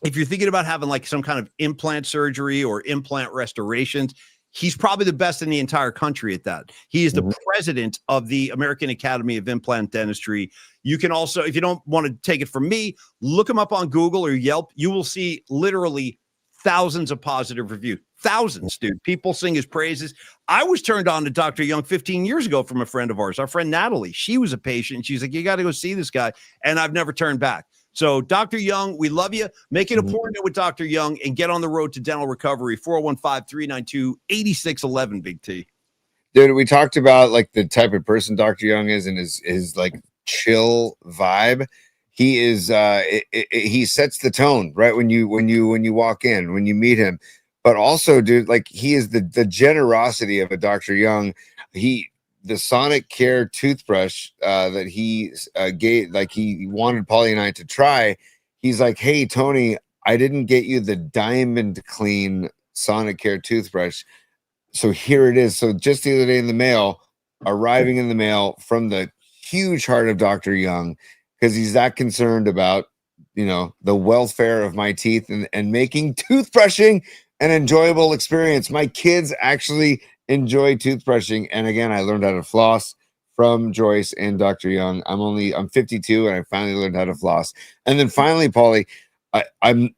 if you're thinking about having like some kind of implant surgery or implant restorations, he's probably the best in the entire country at that. He is the president of the American Academy of Implant Dentistry. You can also, if you don't want to take it from me, look him up on Google or Yelp. You will see literally thousands of positive reviews. Thousands, dude. People sing his praises. I was turned on to Dr. Young 15 years ago from a friend of ours, our friend Natalie. She was a patient. She's like, you got to go see this guy. And I've never turned back. So, Dr. Young, we love you. Make an appointment with Dr. Young and get on the road to dental recovery. 415-392-8611, Big T. Dude, we talked about like the type of person Dr. Young is and his like chill vibe. He is he sets the tone right when you walk in, when you meet him. But also, dude, like he is the generosity of a Dr. Young. The Sonic Care toothbrush that he gave, like he wanted Paulie and I to try. He's like, hey, Tony, I didn't get you the Diamond Clean Sonic Care toothbrush. So here it is. So just the other day in the mail, arriving in the mail from the huge heart of Dr. Young, because he's that concerned about, the welfare of my teeth and making toothbrushing an enjoyable experience. My kids actually enjoy toothbrushing. And again, I learned how to floss from Joyce and Dr. Young. I'm 52 and I finally learned how to floss. And then finally, Paulie, I'm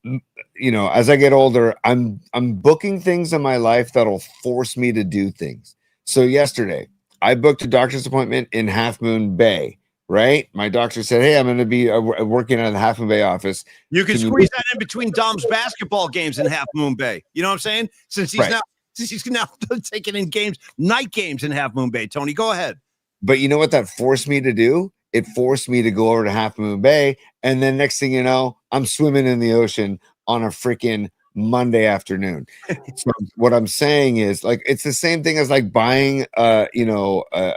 as I get older, I'm booking things in my life that'll force me to do things. So yesterday I booked a doctor's appointment in Half Moon Bay, right? My doctor said, hey, I'm going to be working at the Half Moon Bay office. You can squeeze that in between Dom's basketball games in Half Moon Bay. You know what I'm saying? Since he's now taking in night games in Half Moon Bay. Tony, go ahead. But you know what that forced me to do? It forced me to go over to Half Moon Bay. And then next thing you know, I'm swimming in the ocean on a freaking Monday afternoon. So what I'm saying is, like, it's the same thing as like buying a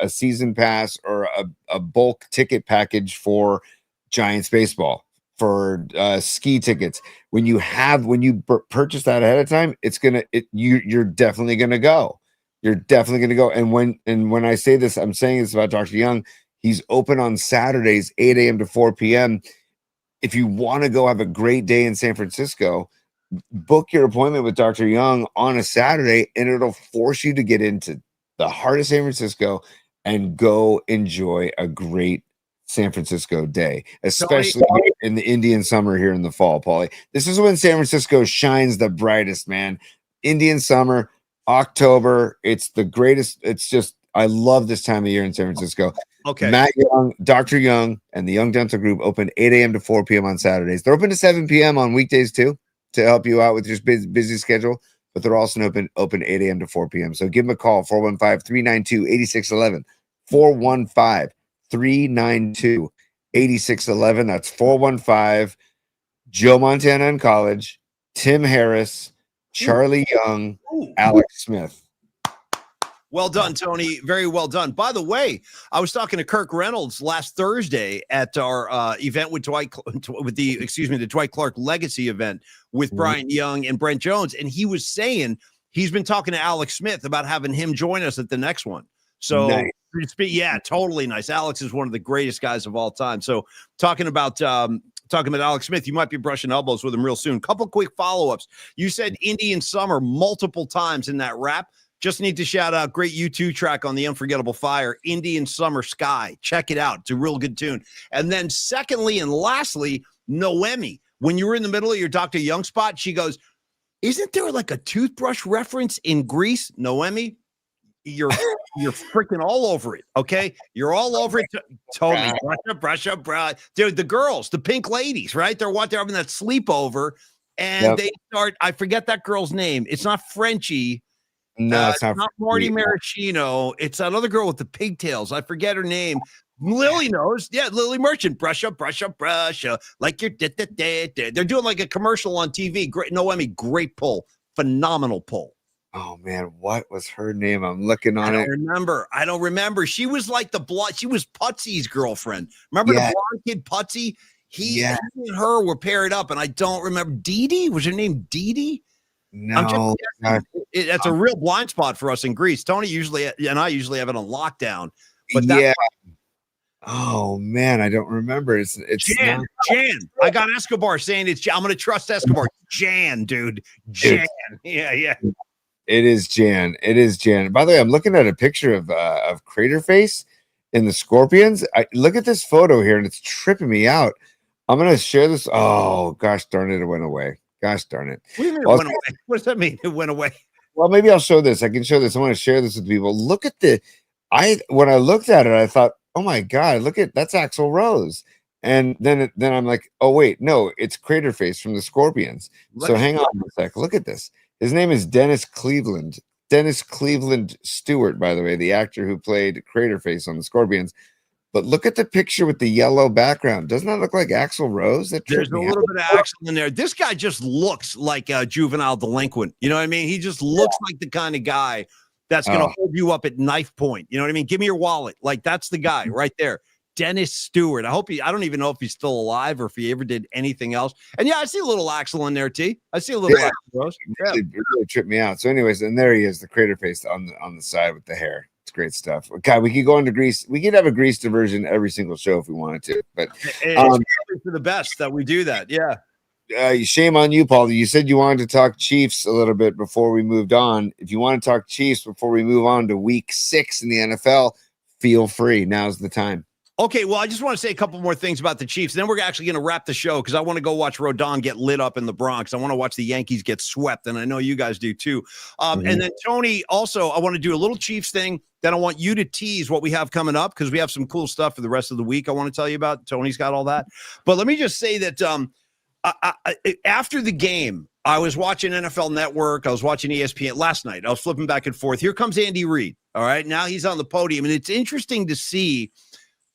season pass or a bulk ticket package for Giants baseball, for ski tickets. When you purchase that ahead of time, you're definitely gonna go. You're definitely gonna go. And when I say this, I'm saying this about Dr. Young. He's open on Saturdays, 8 a.m. to 4 p.m. If you want to go have a great day in San Francisco, book your appointment with Dr. Young on a Saturday, and it'll force you to get into the heart of San Francisco and go enjoy a great San Francisco day, especially in the Indian summer here in the fall, Paulie. This is when San Francisco shines the brightest, man. Indian summer, October, it's the greatest. It's just, I love this time of year in San Francisco. Okay. Matt Young, Dr. Young, and the Young Dental Group open 8 a.m. to 4 p.m. on Saturdays. They're open to 7 p.m. on weekdays too, to help you out with your busy schedule, but they're also open 8 a.m. to 4 p.m. So give them a call, 415-392-8611, 415-392-8611. That's 415 Joe Montana in college, Tim Harris, Charlie Young, Alex Smith. Well done, Tony. Very well done. By the way, I was talking to Kirk Reynolds last Thursday at our event with the Dwight Clark Legacy event with Brian Young and Brent Jones, and he was saying he's been talking to Alex Smith about having him join us at the next one. So, nice. Yeah, totally nice. Alex is one of the greatest guys of all time. So, talking about Alex Smith, you might be brushing elbows with him real soon. Couple quick follow-ups. You said Indian Summer multiple times in that rap. Just need to shout out great U2 track on the Unforgettable Fire, Indian Summer Sky. Check it out. It's a real good tune. And then secondly and lastly, Noemi. When you were in the middle of your Dr. Young spot, she goes, isn't there like a toothbrush reference in Greece? Noemi, you're freaking all over it, okay? You're all over it. Totally. Brush up. Dude, the girls, the pink ladies, right? They're having that sleepover, and they start, I forget that girl's name. It's not Frenchie. No, it's not Marty Maraschino. It's that other girl with the pigtails. I forget her name. Lily knows. Yeah, Lily Merchant. Brush up. Like you're They're doing like a commercial on TV. Great, Noemi, great pull. Phenomenal pull. Oh man, what was her name? I'm looking on it. I don't remember. She was like the blonde. She was Putsy's girlfriend. Remember the blonde kid Putsy? He and her were paired up, and I don't remember. Dee Dee? Was her name Dee Dee? No, That's a real blind spot for us in Greece. Tony and I usually have it on lockdown. But oh man, I don't remember. It's Jan. I got Escobar saying I'm going to trust Escobar. Jan, dude. Jan. Yeah. It is Jan. By the way, I'm looking at a picture of Craterface in the Scorpions. Look at this photo here, and it's tripping me out. I'm going to share this. Oh gosh darn it! It went away. Gosh darn it. What do you mean it went away? What does that mean? It went away. Well, maybe I'll show this. I can show this. I want to share this with people. Look at when I looked at it, I thought, oh my God, that's Axl Rose. And then I'm like, oh wait, no, it's Craterface from the Scorpions. So hang on a sec. Look at this. His name is Dennis Cleveland. Dennis Cleveland Stewart, by the way, the actor who played Craterface on the Scorpions. But look at the picture with the yellow background. Doesn't that look like Axl Rose? There's a little bit of Axl in there. This guy just looks like a juvenile delinquent. You know what I mean? He just looks like the kind of guy that's going to hold you up at knife point. You know what I mean? Give me your wallet. Like, that's the guy right there. Dennis Stewart. I don't even know if he's still alive or if he ever did anything else. And yeah, I see a little Axl in there, T. I see a little Axl Rose. Yeah. It really tripped me out. So anyways, and there he is, the Craterface on the side with the hair. It's great stuff. God, we could go into Greece. We could have a Greece diversion every single show if we wanted to. But it's for the best that we do that. Yeah. Shame on you, Paul. You said you wanted to talk Chiefs a little bit before we moved on. If you want to talk Chiefs before we move on to week 6 in the NFL, feel free. Now's the time. Okay, well, I just want to say a couple more things about the Chiefs. Then we're actually going to wrap the show because I want to go watch Rodon get lit up in the Bronx. I want to watch the Yankees get swept, and I know you guys do too. And then, Tony, also, I want to do a little Chiefs thing. Then I want you to tease what we have coming up because we have some cool stuff for the rest of the week I want to tell you about. Tony's got all that. But let me just say that after the game, I was watching NFL Network. I was watching ESPN last night. I was flipping back and forth. Here comes Andy Reid. All right, now he's on the podium, and it's interesting to see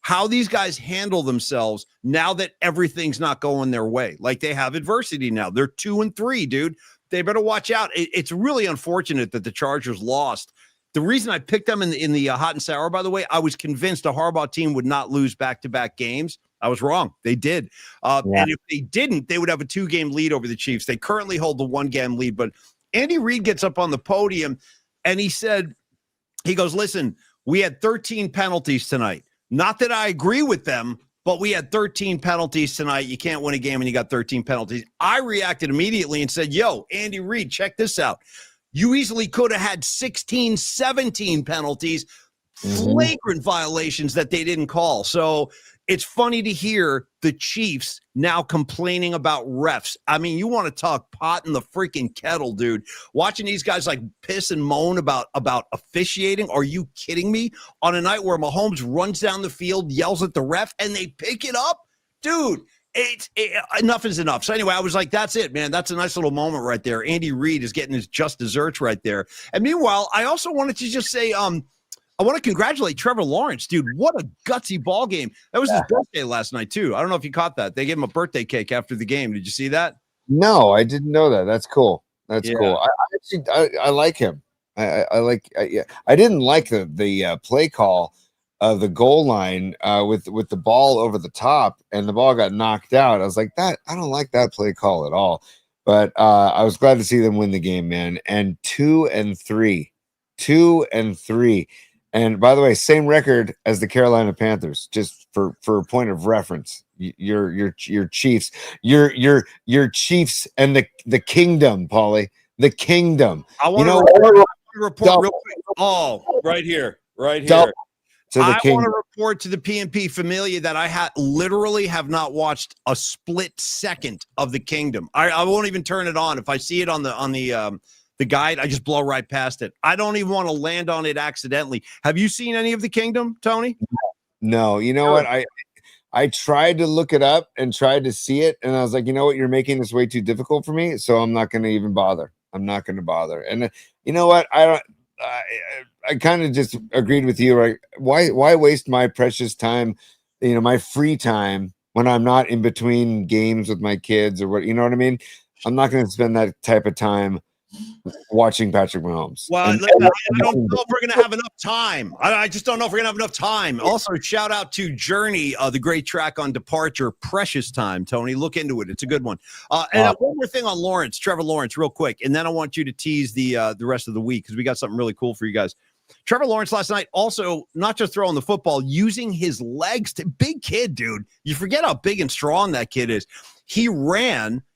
how these guys handle themselves now that everything's not going their way. Like, they have adversity now. They're 2-3, dude. They better watch out. It's really unfortunate that the Chargers lost. The reason I picked them in the hot and sour, by the way, I was convinced a Harbaugh team would not lose back-to-back games. I was wrong. They did. And if they didn't, they would have a 2-game lead over the Chiefs. They currently hold the 1-game lead. But Andy Reid gets up on the podium, and he goes, listen, we had 13 penalties tonight. Not that I agree with them, but we had 13 penalties tonight. You can't win a game when you got 13 penalties. I reacted immediately and said, yo, Andy Reid, check this out. You easily could have had 16, 17 penalties, flagrant violations that they didn't call. So it's funny to hear the Chiefs now complaining about refs. I mean, you want to talk pot in the freaking kettle, dude. Watching these guys like piss and moan about officiating. Are you kidding me? On a night where Mahomes runs down the field, yells at the ref, and they pick it up? Dude, enough is enough. So anyway, I was like, that's it, man. That's a nice little moment right there. Andy Reid is getting his just desserts right there. And meanwhile, I also wanted to just say, I want to congratulate Trevor Lawrence, dude. What a gutsy ball game. That was his birthday last night, too. I don't know if you caught that. They gave him a birthday cake after the game. Did you see that? No, I didn't know that. That's cool. That's cool. I like him. I didn't like the play call of the goal line with the ball over the top and the ball got knocked out. I was like, I don't like that play call at all. But I was glad to see them win the game, man. And 2-3. And by the way, same record as the Carolina Panthers, just for a point of reference. Your Chiefs, your Chiefs and the kingdom, Paulie, the kingdom. I want to report real quick. Oh, right here. I want to report to the PNP Familia that I literally have not watched a split second of the Kingdom. I won't even turn it on. If I see it on the guide, I just blow right past it. I don't even want to land on it accidentally. Have you seen any of the Kingdom, Tony? No. You know what? I tried to look it up and tried to see it, and I was like, you know what? You're making this way too difficult for me, so I'm not going to even bother. I'm not going to bother. And you know what? I kind of just agreed with you. Right? Why waste my precious time, my free time when I'm not in between games with my kids or what? You know what I mean? I'm not going to spend that type of time watching Patrick Mahomes. Well, And- listen, I don't know if we're going to have enough time. I just don't know if we're going to have enough time. Also, shout out to Journey, the great track on Departure, Precious Time, Tony. Look into it. It's a good one. And one more thing on Lawrence, Trevor Lawrence, real quick. And then I want you to tease the rest of the week because we got something really cool for you guys. Trevor Lawrence last night also not just throwing the football, using his legs. Big kid, dude. You forget how big and strong that kid is.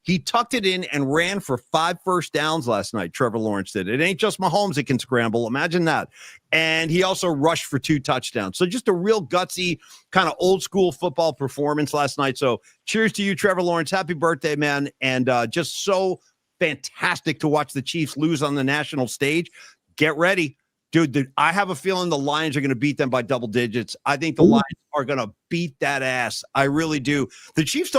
He tucked it in and ran for 5 first downs last night. Trevor Lawrence did. It ain't just Mahomes that can scramble. Imagine that. And he also rushed for 2 touchdowns. So just a real gutsy kind of old school football performance last night. So cheers to you, Trevor Lawrence. Happy birthday, man. And just so fantastic to watch the Chiefs lose on the national stage. Get ready. Dude, I have a feeling the Lions are going to beat them by double digits. I think the Lions are going to beat that ass. I really do. The Chiefs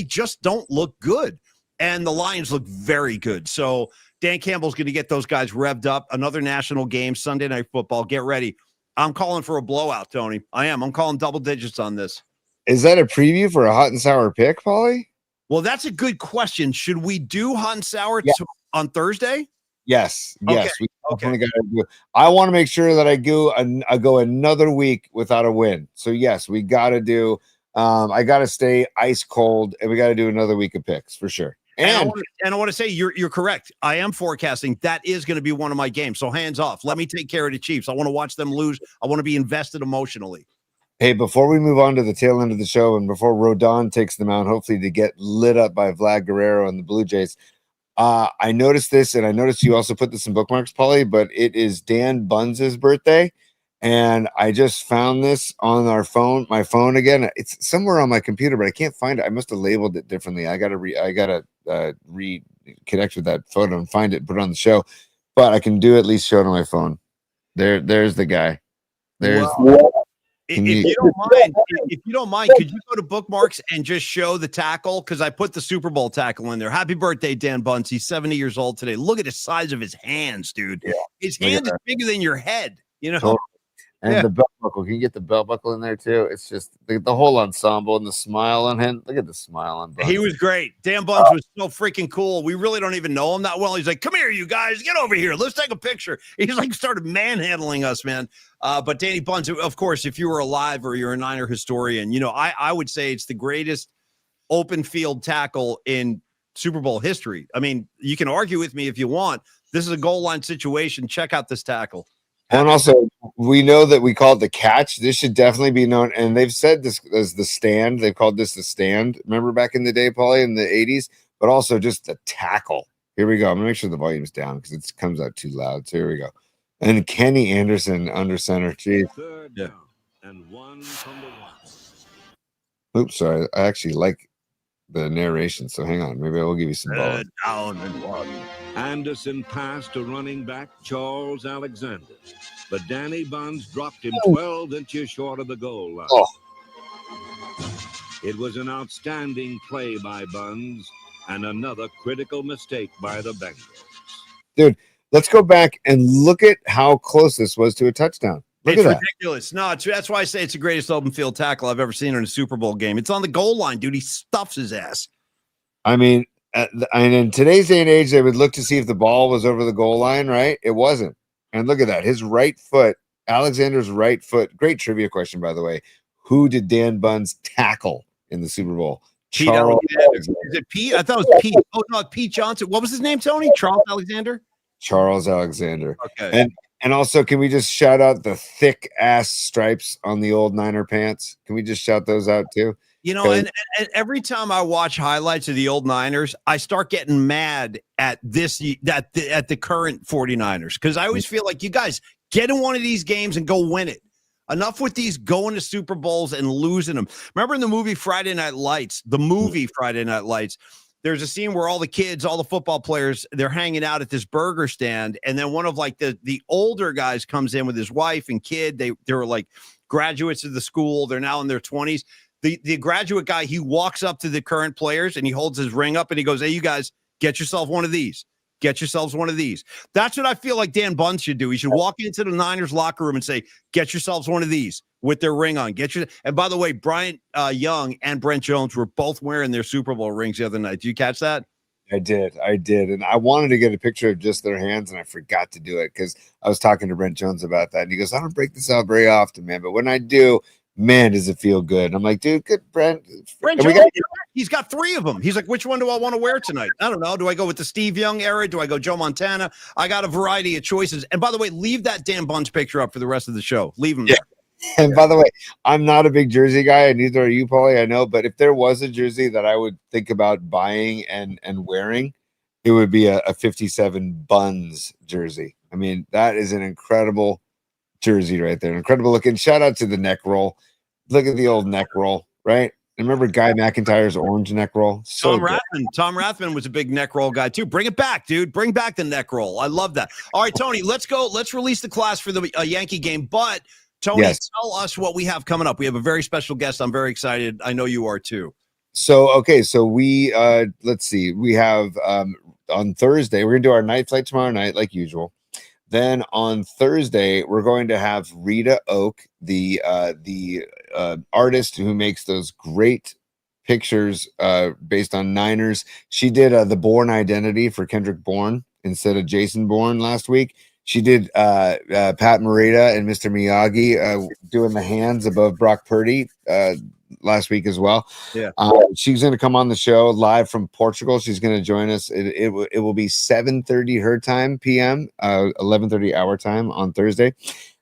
just don't look good. And the Lions look very good. So Dan Campbell's going to get those guys revved up. Another national game, Sunday Night Football. Get ready. I'm calling for a blowout, Tony. I am. I'm calling double digits on this. Is that a preview for a hot and sour pick, Paulie? Well, that's a good question. Should we do hot and sour on Thursday? Yes. Okay. We definitely got to do it. I want to make sure that I go another week without a win. So yes, we got to do. I got to stay ice cold, and we got to do another week of picks for sure. And I want to say you're correct. I am forecasting that is going to be one of my games. So hands off. Let me take care of the Chiefs. I want to watch them lose. I want to be invested emotionally. Hey, before we move on to the tail end of the show, and before Rodon takes them out, hopefully to get lit up by Vlad Guerrero and the Blue Jays. I noticed this, and I noticed you also put this in bookmarks, Paulie, but it is Dan Buns' birthday. And I just found this on my phone again. It's somewhere on my computer, but I can't find it. I must have labeled it differently. I gotta reconnect with that photo and find it and put it on the show. But I can do at least show it on my phone. There's the guy. If you don't mind, could you go to bookmarks and just show the tackle? Because I put the Super Bowl tackle in there. Happy birthday, Dan Bunce. He's 70 years old today. Look at the size of his hands, dude. Yeah. His hands is bigger than your head, you know? Totally. And the belt buckle. Can you get the belt buckle in there too? It's just the whole ensemble and the smile on him. Look at the smile on Bunce. He was great. Dan Bunce was so freaking cool. We really don't even know him that well. He's like, come here, you guys. Get over here. Let's take a picture. He's like started manhandling us, man. But Danny Bunce, of course, if you were alive or you're a Niner historian, you know, I would say it's the greatest open field tackle in Super Bowl history. I mean, you can argue with me if you want. This is a goal line situation. Check out this tackle. And also, we know that we call it the catch. This should definitely be known. And they've said this as the stand. They've called this the stand. Remember back in the day, Paulie, in the 80s? But also just the tackle. Here we go. I'm going to make sure the volume's down because it comes out too loud. So here we go. And Kenny Anderson under center. Jeez. Third down and 1 from the 1. Oops, sorry. I actually like the narration. So hang on. Maybe I will give you some balls. Down and 1. Anderson passed to running back Charles Alexander, but Danny Buns dropped him 12 inches short of the goal line. It was an outstanding play by Buns and another critical mistake by the Bengals. Dude, let's go back and look at how close this was to a touchdown. Look It's at that. ridiculous. No, that's why I say it's the greatest open field tackle I've ever seen in a Super Bowl game. It's on the goal line, dude. He stuffs his ass. I mean, and in today's day and age, they would look to see if the ball was over the goal line, right? It wasn't. And look at that. His right foot, Alexander's right foot. Great trivia question, by the way. Who did Dan Buns tackle in the Super Bowl? Pete Alexander. Is it Pete? I thought it was Pete. Oh, no, Pete Johnson. What was his name, Tony? Charles Alexander? Charles Alexander. Okay. And also, can we just shout out the thick ass stripes on the old Niner pants? Can we just shout those out too? You know, and every time I watch highlights of the old Niners, I start getting mad at at the current 49ers because I always feel like you guys get in one of these games and go win it. Enough with these going to Super Bowls and losing them. Remember in the movie Friday Night Lights, there's a scene where all the kids, all the football players, they're hanging out at this burger stand. And then one of like the older guys comes in with his wife and kid. They were like graduates of the school. They're now in their 20s. The graduate guy, he walks up to the current players and he holds his ring up and he goes, hey, you guys, get yourself one of these. Get yourselves one of these. That's what I feel like Dan Bunce should do. He should walk into the Niners locker room and say, get yourselves one of these with their ring on. And by the way, Bryant Young and Brent Jones were both wearing their Super Bowl rings the other night. Did you catch that? I did. And I wanted to get a picture of just their hands, and I forgot to do it because I was talking to Brent Jones about that. And he goes, I don't break this out very often, man. But when I do, man, does it feel good. I'm like, dude, good, Brent. Brent And Jones, he's got 3 of them. He's like, which one do I want to wear tonight? I don't know. Do I go with the Steve Young era? Do I go Joe Montana? I got a variety of choices. And by the way, leave that Dan Buns picture up for the rest of the show. Leave him there. And by the way, I'm not a big jersey guy, and neither are you, Paulie. I know, but if there was a jersey that I would think about buying and wearing, it would be a 57 Buns jersey. I mean, that is an incredible jersey right there. Incredible looking. Shout out to the neck roll. Look at the old neck roll, right? Remember Guy McIntyre's orange neck roll? So Tom Rathman was a big neck roll guy too. Bring it back, dude. Bring back the neck roll. I love that. All right, Tony, let's go. Let's release the class for the Yankee game. But Tony, tell us what we have coming up. We have a very special guest. I'm very excited. I know you are too. So, okay. So we, let's see. We have on Thursday, we're going to do our night flight tomorrow night, like usual. Then on Thursday, we're going to have Rita Oak, the artist who makes those great pictures based on Niners. She did the Bourne identity for Kendrick Bourne instead of Jason Bourne last week. She did Pat Morita and Mr. Miyagi doing the hands above Brock Purdy last week as well. Yeah. She's going to come on the show live from Portugal. She's going to join us. It will be 7:30 her time PM, 11:30 our time on Thursday.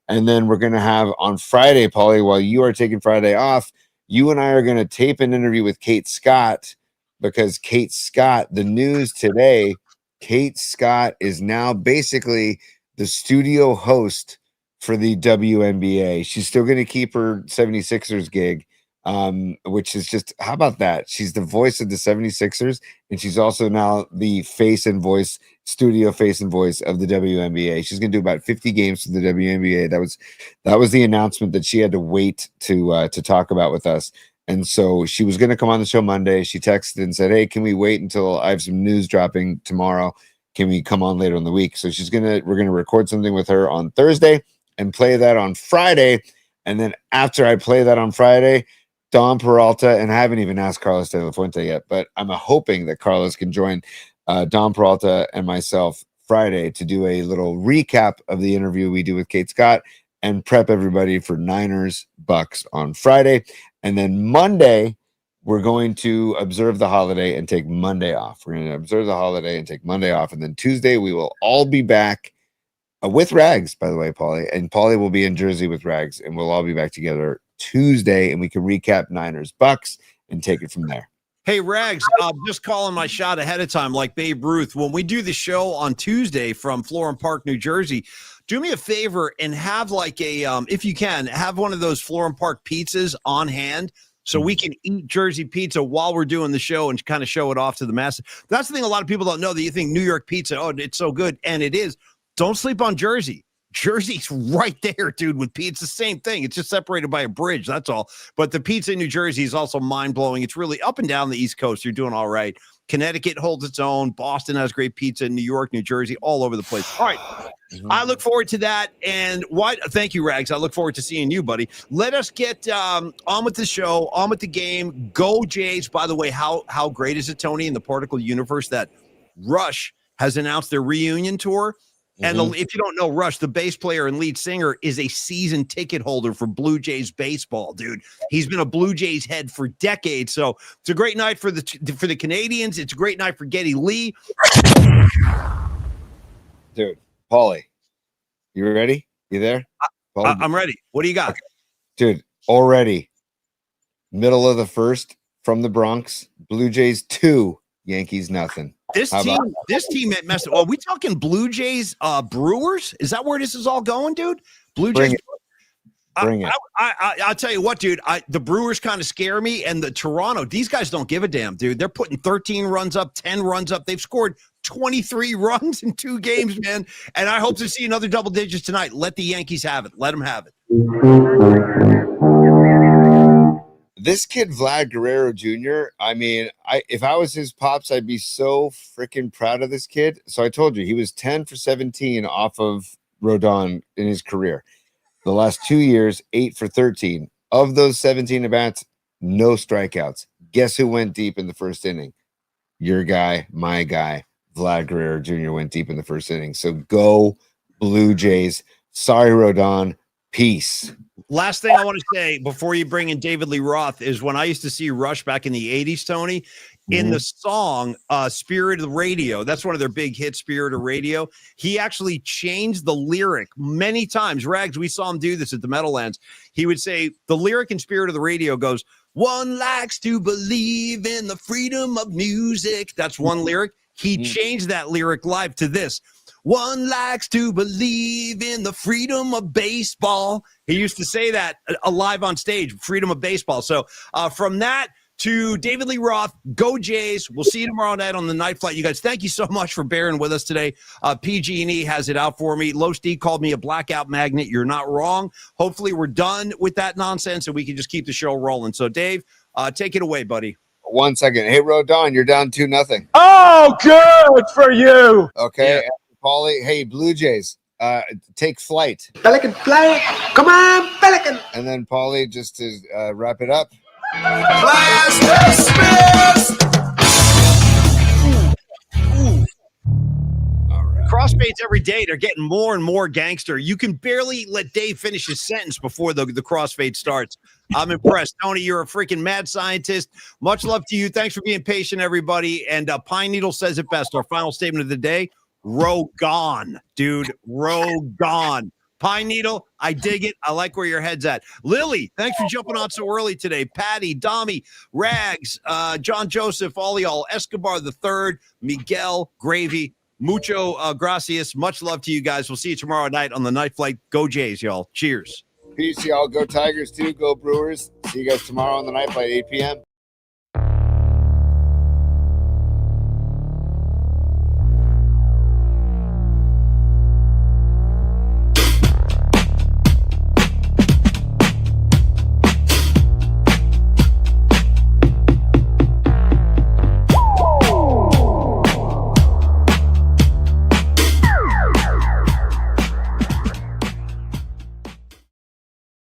And then we're going to have on Friday, Paulie, while you are taking Friday off, you and I are going to tape an interview with Kate Scott, because Kate Scott, the news today, Kate Scott is now basically the studio host for the WNBA. She's still going to keep her 76ers gig, which is just, how about that? She's the voice of the 76ers, and she's also now the face and voice, studio face and voice of the WNBA. She's going to do about 50 games for the WNBA. That was the announcement that she had to wait to talk about with us. And so she was going to come on the show Monday. She texted and said, hey, can we wait until I have some news dropping tomorrow? Can we come on later in the week? So we're going to record something with her on Thursday and play that on Friday. And then after I play that on Friday, Don Peralta, and I haven't even asked Carlos De La Fuente yet, but I'm hoping that Carlos can join Don Peralta and myself Friday to do a little recap of the interview we do with Kate Scott and prep everybody for Niners Bucks on Friday. And then Monday, we're going to observe the holiday and take Monday off. We're going to observe the holiday and take Monday off. And then Tuesday, we will all be back with Rags, by the way, Paulie. And Paulie will be in Jersey with Rags, and we'll all be back together Tuesday, and we can recap Niners Bucks and take it from there. Hey, Rags, just calling my shot ahead of time like Babe Ruth. When we do the show on Tuesday from Florham Park, New Jersey, do me a favor and have like a, if you can, have one of those Florham Park pizzas on hand, so we can eat Jersey pizza while we're doing the show and kind of show it off to the masses. That's the thing a lot of people don't know, that you think New York pizza, oh, it's so good. And it is. Don't sleep on Jersey. Jersey's right there, dude, with pizza. Same thing. It's just separated by a bridge. That's all. But the pizza in New Jersey is also mind-blowing. It's really up and down the East Coast. You're doing all right. Connecticut holds its own. Boston has great pizza. New York, New Jersey, all over the place. All right. I look forward to that. And thank you, Rags. I look forward to seeing you, buddy. Let us get on with the show, on with the game. Go Jays. By the way, how great is it, Tony, in the particle universe that Rush has announced their reunion tour? And if you don't know Rush, the bass player and lead singer, is a season ticket holder for Blue Jays baseball, dude. He's been a Blue Jays head for decades. So it's a great night for the Canadians. It's a great night for Geddy Lee. Dude, Paulie, you ready? You there? I'm ready. What do you got? Okay. Dude, already middle of the first from the Bronx, Blue Jays 2, Yankees nothing. This team messed up. Are we talking Blue Jays Brewers? Is that where this is all going, dude? Blue Jays. Bring it. I'll tell you what, dude. The Brewers kind of scare me, and the Toronto, these guys don't give a damn, dude. They're putting 13 runs up, 10 runs up. They've scored 23 runs in 2 games, man. And I hope to see another double digits tonight. Let the Yankees have it. Let them have it. This kid, Vlad Guerrero Jr., I mean, if I was his pops, I'd be so freaking proud of this kid. So I told you, he was 10 for 17 off of Rodon in his career. The last 2 years, 8 for 13. Of those 17 at-bats, no strikeouts. Guess who went deep in the first inning? your guy, my guy, Vlad Guerrero Jr. went deep in the first inning. So go Blue Jays. Sorry, Rodon. Peace. Last thing I want to say before you bring in David Lee Roth is when I used to see Rush back in the 80s, Tony, in the song Spirit of the Radio, that's one of their big hits, Spirit of Radio. He actually changed the lyric many times. Rags, we saw him do this at the Meadowlands. He would say the lyric in Spirit of the Radio goes, "One likes to believe in the freedom of music." That's one lyric. He changed that lyric live to this. "One likes to believe in the freedom of baseball." He used to say that live on stage, freedom of baseball. So from that to David Lee Roth, go Jays. We'll see you tomorrow night on the Night Flight. You guys, thank you so much for bearing with us today. PG&E has it out for me. Los D called me a blackout magnet. You're not wrong. Hopefully we're done with that nonsense and we can just keep the show rolling. So Dave, take it away, buddy. 1 second. Hey, Rodon, you're down 2-0. Oh, good for you. Okay. Yeah. Paulie, hey, Blue Jays, take flight. Pelican flight. Come on, Pelican. And then Paulie, just to wrap it up. Class dismissed. Crossfades every day. They're getting more and more gangster. You can barely let Dave finish his sentence before the crossfade starts. I'm impressed. Tony, you're a freaking mad scientist. Much love to you. Thanks for being patient, everybody. And Pine Needle says it best. Our final statement of the day, row gone, dude. Row gone. Pine Needle, I dig it. I like where your head's at. Lily, thanks for jumping on so early today. Patty, Dommy, Rags, John Joseph, all y'all, Escobar the Third, Miguel, Gravy, mucho gracias. Much love to you guys. We'll see you tomorrow night on the Night Flight. Go Jays, y'all. Cheers. Peace, y'all. Go Tigers, too. Go Brewers. See you guys tomorrow on the Night Flight, 8 p.m.